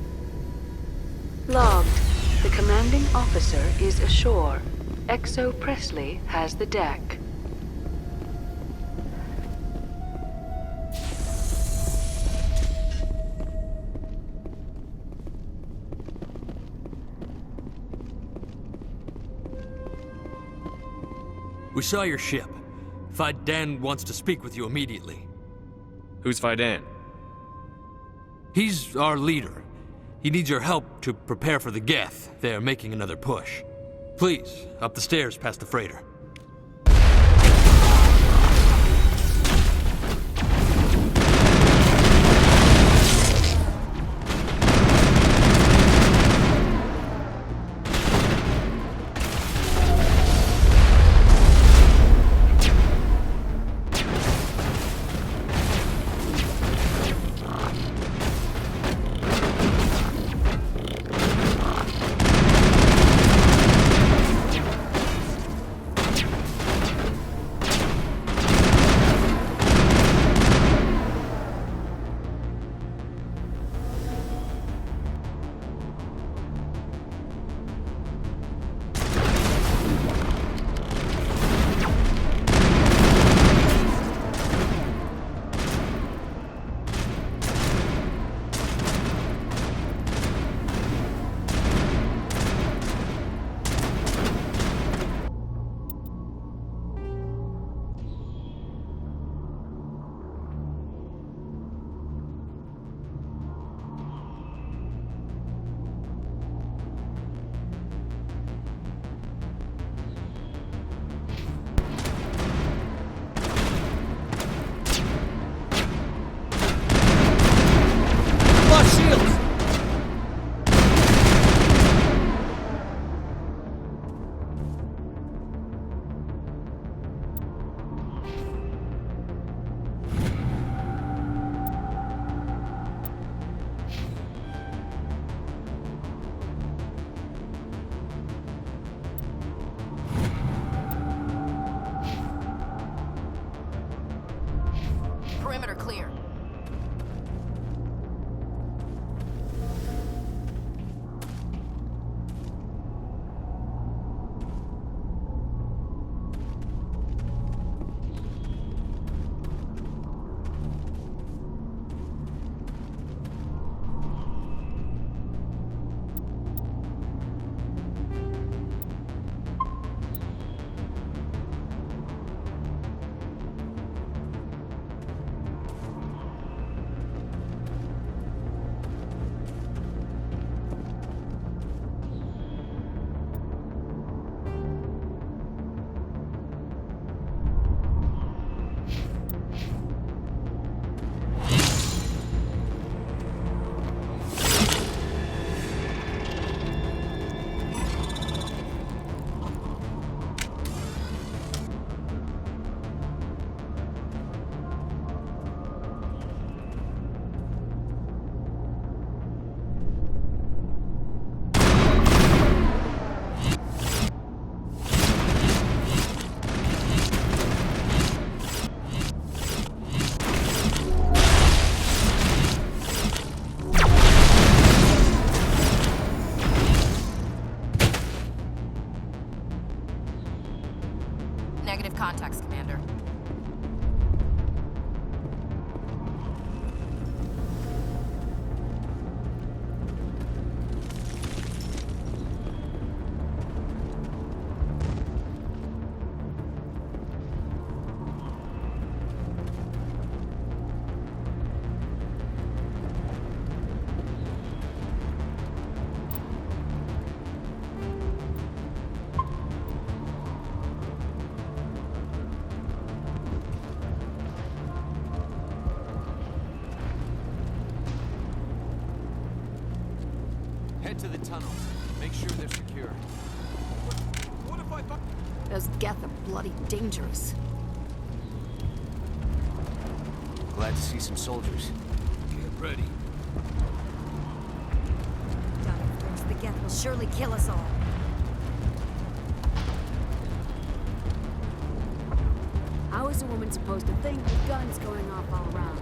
Logged. The commanding officer is ashore. Exo Presley has the deck. We saw your ship. Faidan wants to speak with you immediately. Who's Faidan? He's our leader. He needs your help to prepare for the Geth. They're making another push. Please, up the stairs past the freighter. Perimeter clear. Negative contacts, Commander. Head to the tunnels. Make sure they're secure. What if I thought... Those Geth are bloody dangerous. Glad to see some soldiers. Get ready. The Geth will surely kill us all. How is a woman supposed to think with guns going off all around?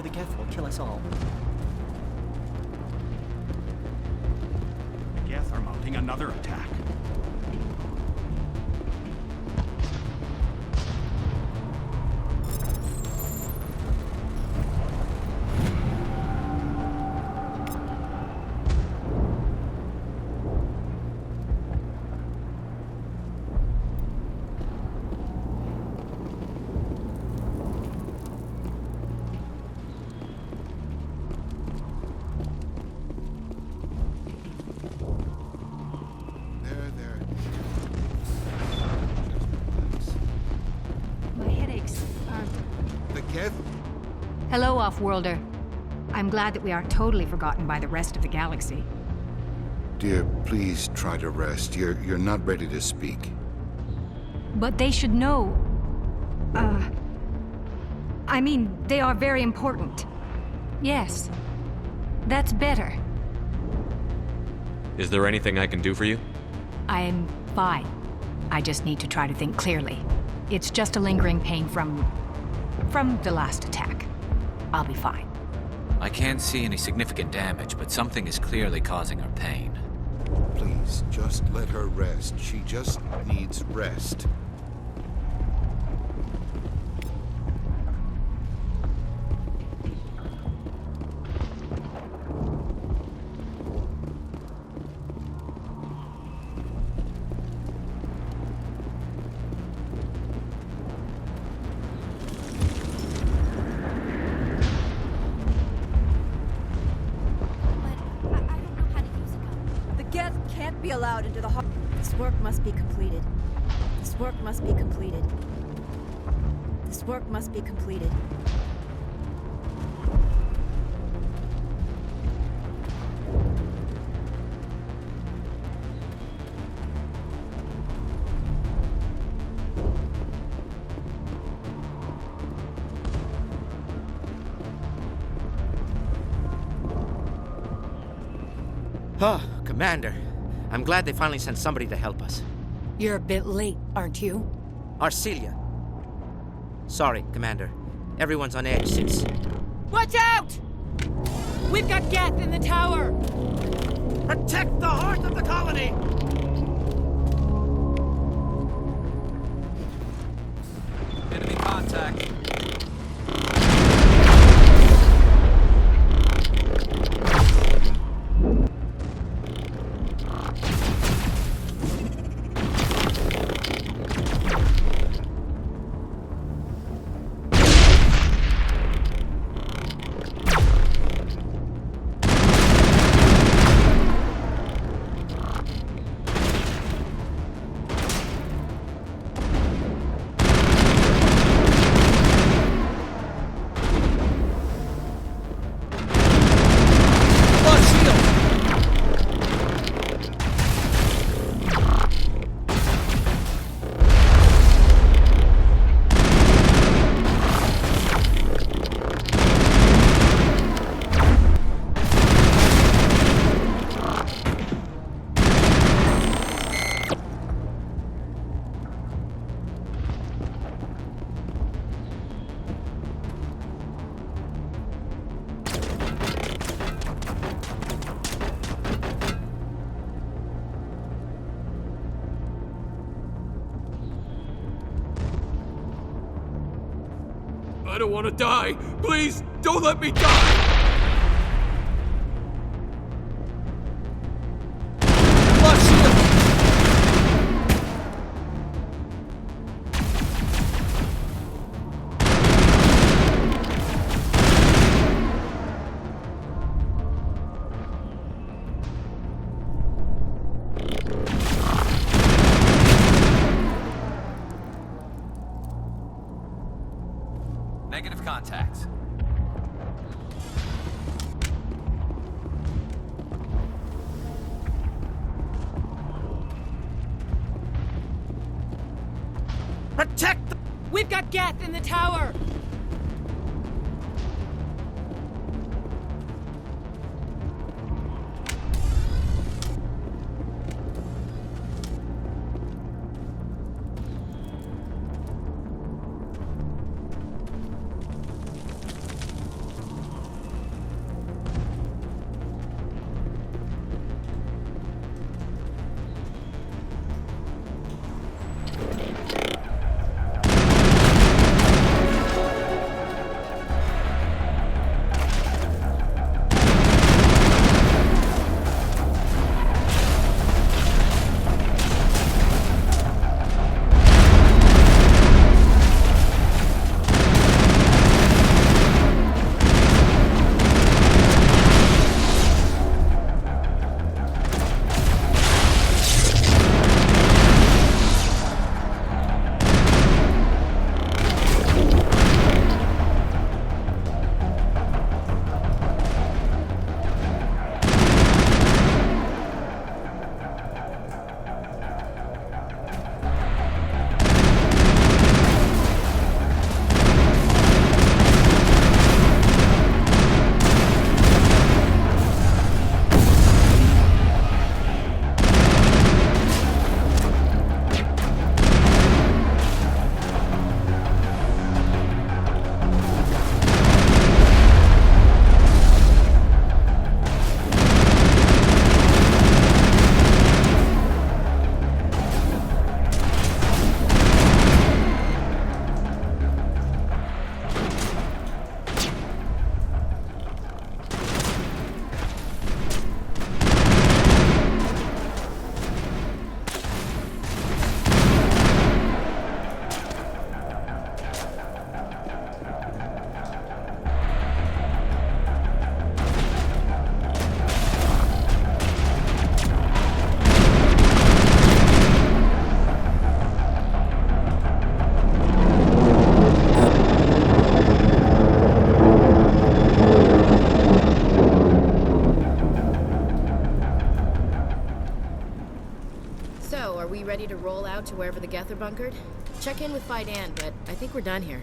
the Geth will kill us all. The Geth are mounting another attack. Hello, Off-Worlder. I'm glad that we aren't totally forgotten by the rest of the galaxy. Dear, please try to rest. You're not ready to speak. But they should know. I mean, they are very important. Yes. That's better. Is there anything I can do for you? I'm fine. I just need to try to think clearly. It's just a lingering pain from the last attack. I'll be fine. I can't see any significant damage, but something is clearly causing her pain. Please, just let her rest. She just needs rest. Allowed into the heart. This work must be completed. This work must be completed. This work must be completed. Oh, Commander. I'm glad they finally sent somebody to help us. You're a bit late, aren't you? Arcelia. Sorry, Commander. Everyone's on edge since... Watch out! We've got Geth in the tower! Protect the heart of the colony! Enemy contact. I don't want to die. Please, don't let me die! Negative contacts. Protect! We've got Geth in the tower! ready to roll out to wherever the Geth are bunkered? Check in with Fidan, but I think we're done here.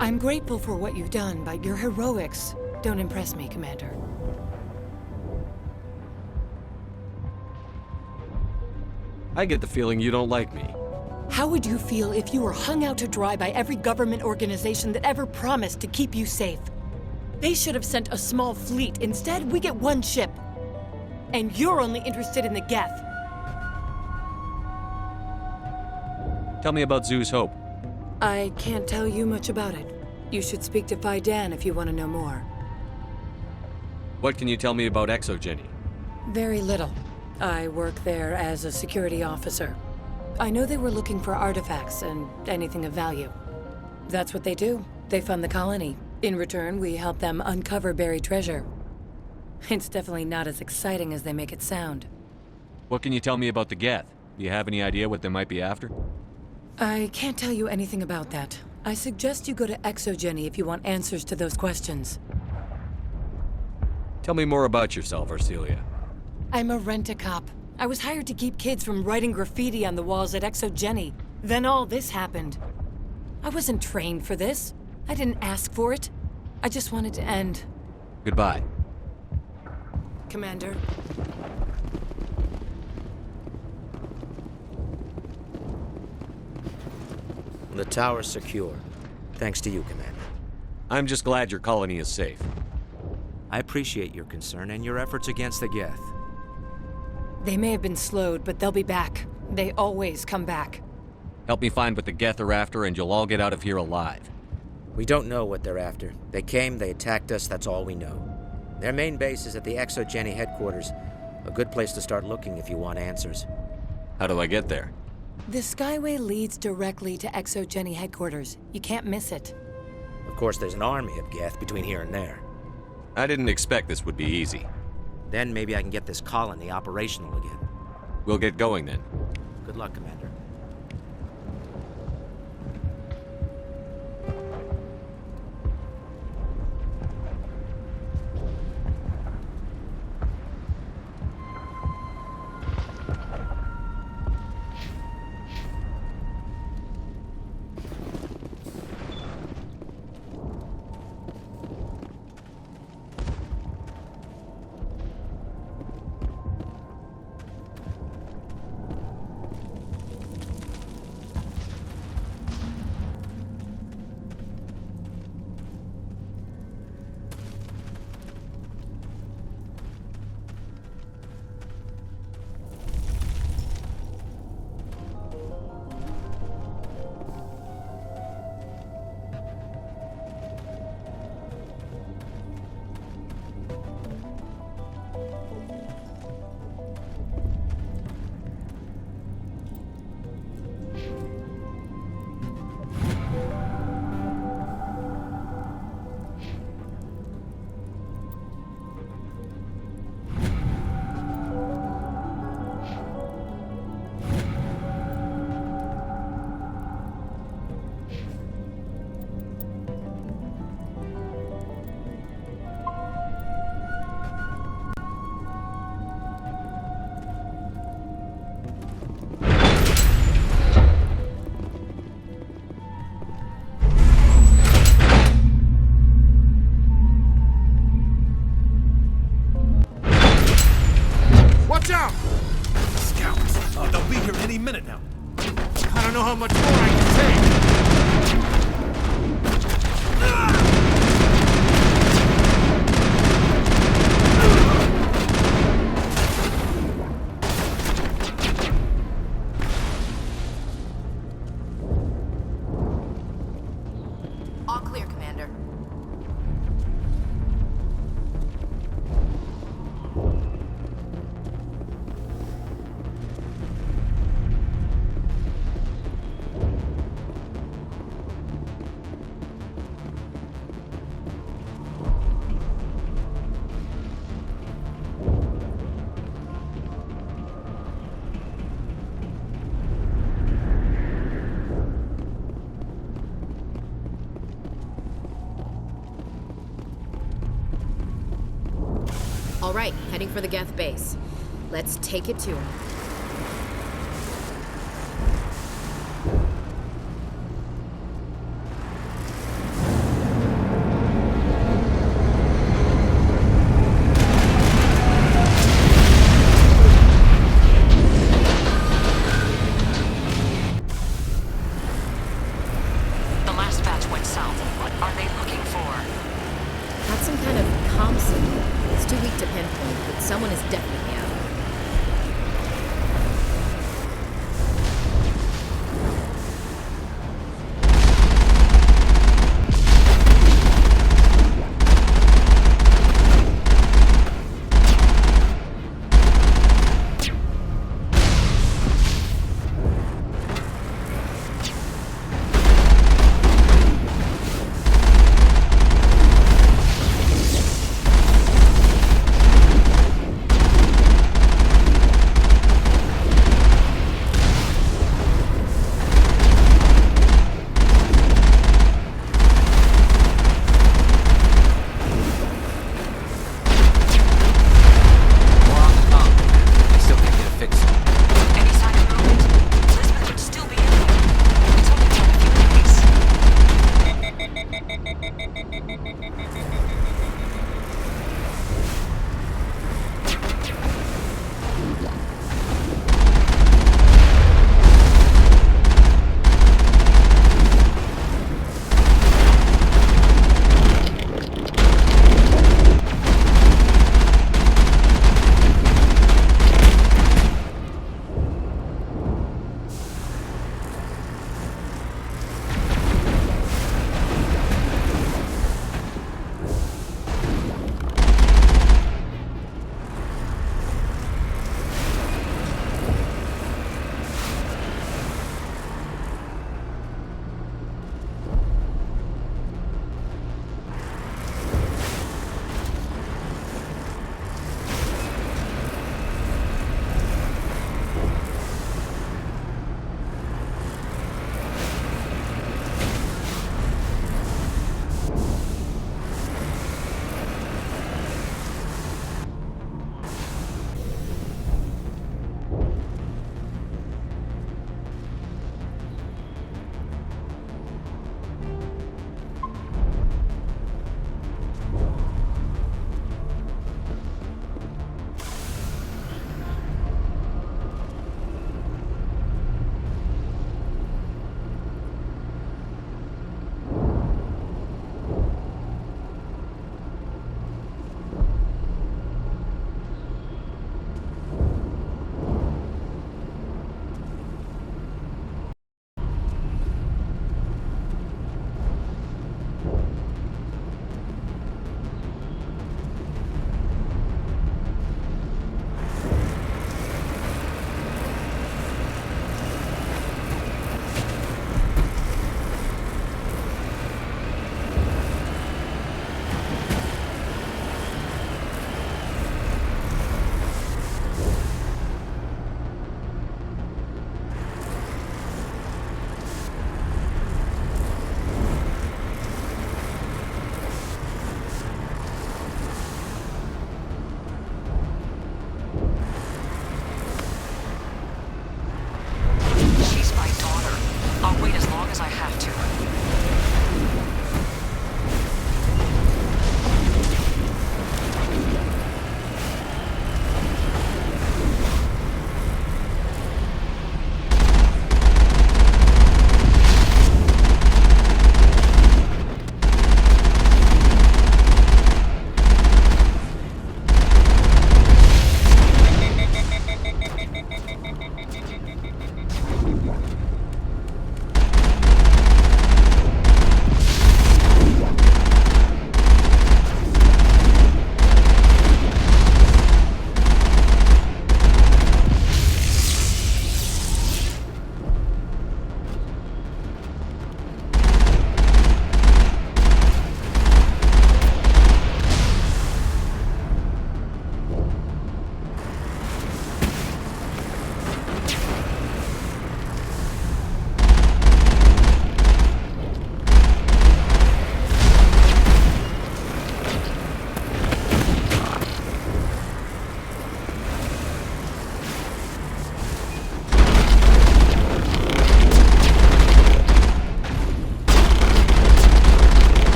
I'm grateful for what you've done, but your heroics don't impress me, Commander. I get the feeling you don't like me. How would you feel if you were hung out to dry by every government organization that ever promised to keep you safe? They should have sent a small fleet. Instead, we get one ship. And you're only interested in the Geth. Tell me about Zhu's Hope. I can't tell you much about it. You should speak to Fidan if you want to know more. What can you tell me about Exogeny? Very little. I work there as a security officer. I know they were looking for artifacts and anything of value. That's what they do. They fund the colony. In return, we help them uncover buried treasure. It's definitely not as exciting as they make it sound. What can you tell me about the Geth? Do you have any idea what they might be after? I can't tell you anything about that. I suggest you go to Exogeny if you want answers to those questions. Tell me more about yourself, Arcelia. I'm a rent-a-cop. I was hired to keep kids from writing graffiti on the walls at Exogeny. Then all this happened. I wasn't trained for this. I didn't ask for it. I just wanted to end. Goodbye. Commander. The tower's secure. Thanks to you, Commander. I'm just glad your colony is safe. I appreciate your concern and your efforts against the Geth. They may have been slowed, but they'll be back. They always come back. Help me find what the Geth are after, and you'll all get out of here alive. We don't know what they're after. They came, they attacked us, that's all we know. Their main base is at the Exogeny headquarters. A good place to start looking if you want answers. How do I get there? The Skyway leads directly to Exogeny headquarters. You can't miss it. Of course, there's an army of Geth between here and there. I didn't expect this would be easy. Then maybe I can get this colony operational again. We'll get going then. Good luck, Commander. Watch out! Scouts! Oh, they'll be here any minute now. I don't know how much more I can take. All clear, Commander. right, heading for the Geth base. Let's take it to him. The last batch went south. What are they looking for? Got some kind of comm signal. It's too weak to pinpoint, but someone is definitely out.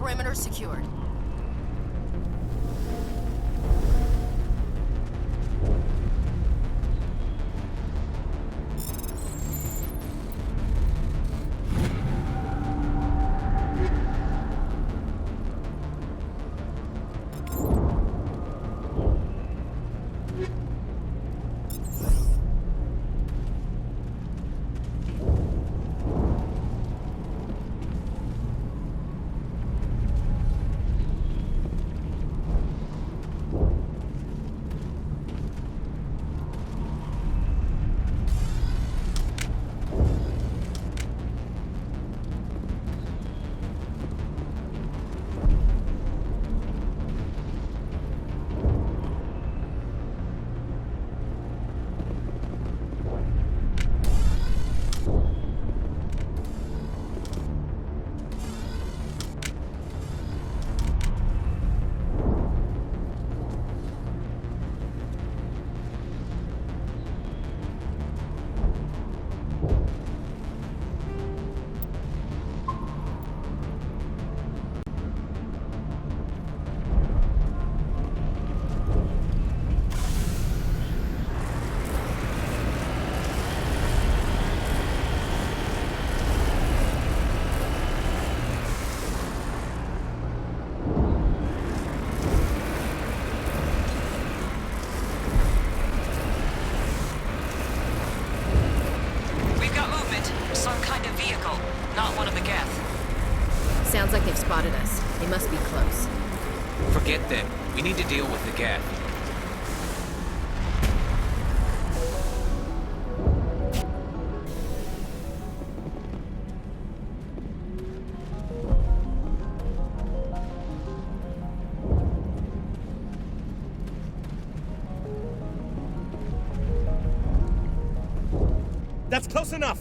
Perimeter secured. Sounds like they've spotted us. They must be close. Forget them. We need to deal with the Geth. That's close enough!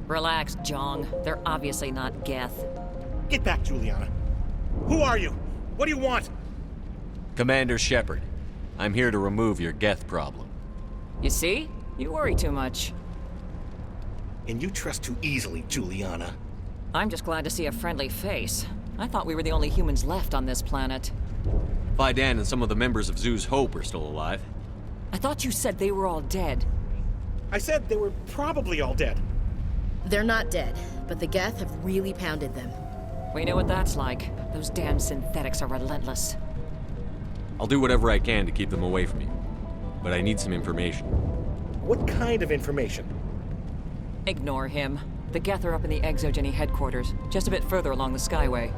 Relax, Jong. They're obviously not Geth. Get back, Juliana. Who are you? What do you want? Commander Shepard. I'm here to remove your Geth problem. You see? You worry too much. And you trust too easily, Juliana. I'm just glad to see a friendly face. I thought we were the only humans left on this planet. Faidan and some of the members of Zhu's Hope are still alive. I thought you said they were all dead. I said they were probably all dead. They're not dead, but the Geth have really pounded them. We know what that's like. Those damn synthetics are relentless. I'll do whatever I can to keep them away from you. But I need some information. What kind of information? Ignore him. The Geth are up in the Exogeny headquarters, just a bit further along the Skyway.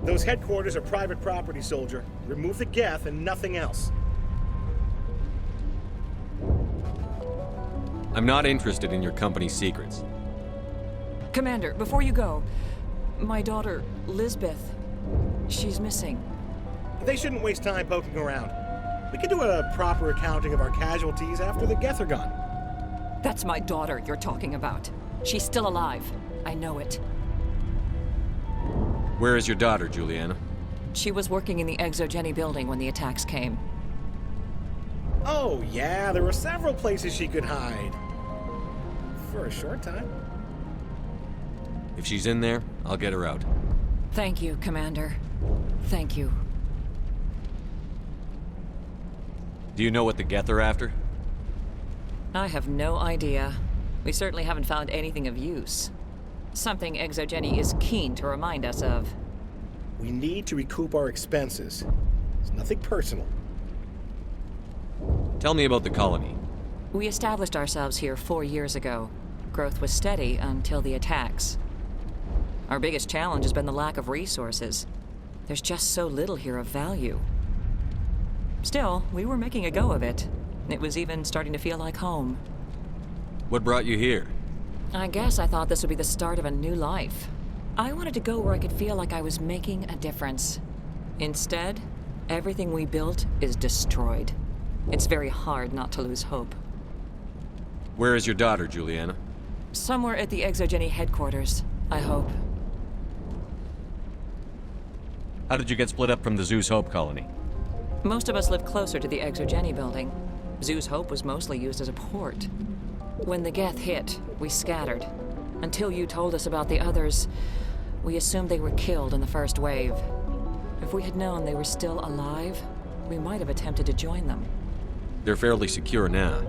Those headquarters are private property, soldier. Remove the Geth and nothing else. I'm not interested in your company's secrets. Commander, before you go, my daughter, Lisbeth, she's missing. They shouldn't waste time poking around. We can do a proper accounting of our casualties after the Geth are gone. That's my daughter you're talking about. She's still alive. I know it. Where is your daughter, Juliana? She was working in the Exogeny building when the attacks came. Oh, yeah, there were several places she could hide. For a short time. If she's in there, I'll get her out. Thank you, Commander. Thank you. Do you know what the Geth are after? I have no idea. We certainly haven't found anything of use. Something Exogeny is keen to remind us of. We need to recoup our expenses. It's nothing personal. Tell me about the colony. We established ourselves here 4 years ago. Growth was steady until the attacks. Our biggest challenge has been the lack of resources. There's just so little here of value. Still, we were making a go of it. It was even starting to feel like home. What brought you here? I guess I thought this would be the start of a new life. I wanted to go where I could feel like I was making a difference. Instead, everything we built is destroyed. It's very hard not to lose hope. Where is your daughter, Juliana? Somewhere at the Exogeny headquarters, I hope. How did you get split up from the Zhu's Hope colony? Most of us lived closer to the Exogeny building. Zhu's Hope was mostly used as a port. When the Geth hit, we scattered. Until you told us about the others, We assumed they were killed in the first wave. If we had known they were still alive, we might have attempted to join them. They're fairly secure now.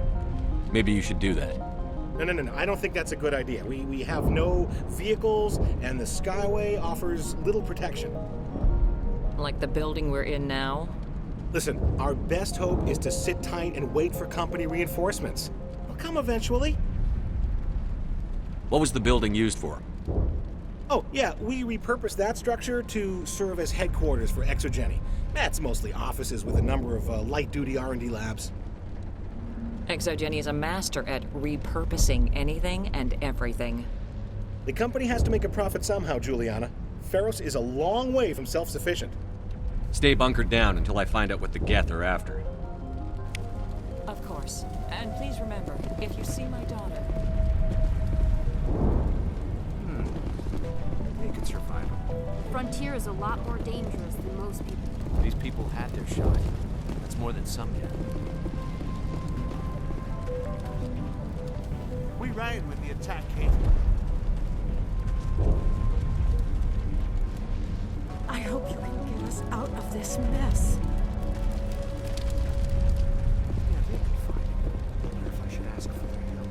Maybe you should do that. No. I don't think that's a good idea. We have no vehicles, and the Skyway offers little protection. Like the building we're in now? Listen, our best hope is to sit tight and wait for company reinforcements. They'll come eventually. What was the building used for? Oh, yeah, we repurposed that structure to serve as headquarters for Exogeny. That's mostly offices with a number of light-duty R&D labs. Exogeny is a master at repurposing anything and everything. The company has to make a profit somehow, Juliana. Feros is a long way from self-sufficient. Stay bunkered down until I find out what the Geth are after. Of course. And please remember, if you see my daughter... They could survive. Frontier is a lot more dangerous than most people. These people had their shot. That's more than some get. We ran when the attack came. I hope you can get us out of this mess. Yeah, they'd be fine. I wonder if I should ask for their help.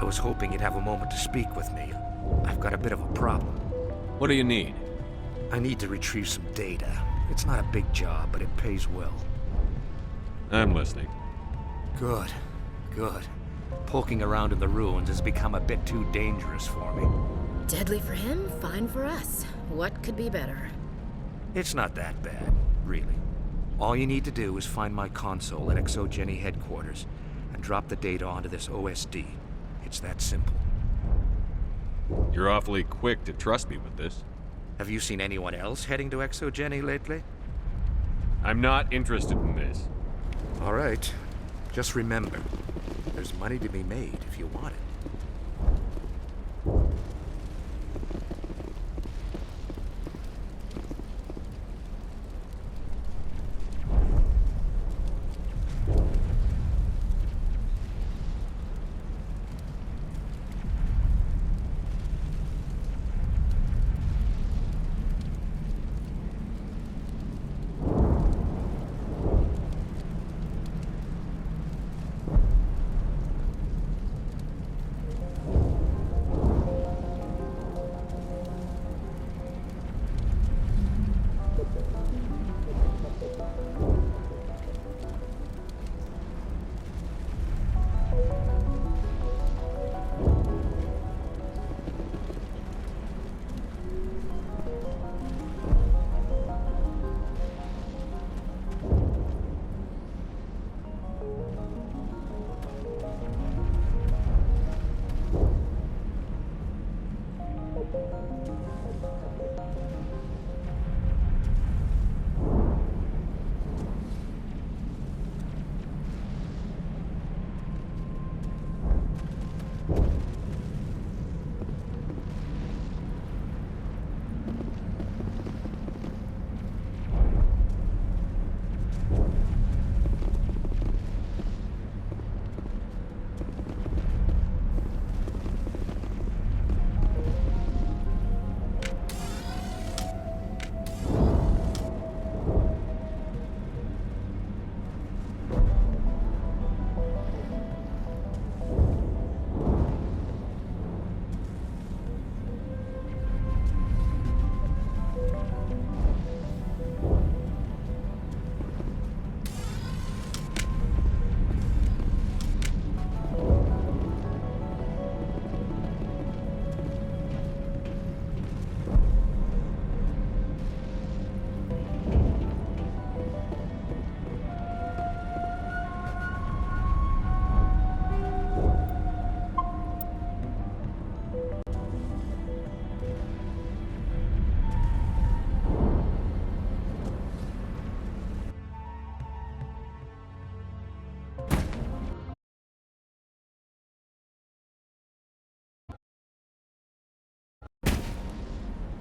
I was hoping you'd have a moment to speak with me. I've got a bit of a problem. What do you need? I need to retrieve some data. It's not a big job, but it pays well. I'm listening. Good. Poking around in the ruins has become a bit too dangerous for me. Deadly for him, fine for us. What could be better? It's not that bad, really. All you need to do is find my console at Exogeny headquarters and drop the data onto this OSD. It's that simple. You're awfully quick to trust me with this. Have you seen anyone else heading to Exogeny lately? I'm not interested in this. All right. Just remember, there's money to be made if you want it.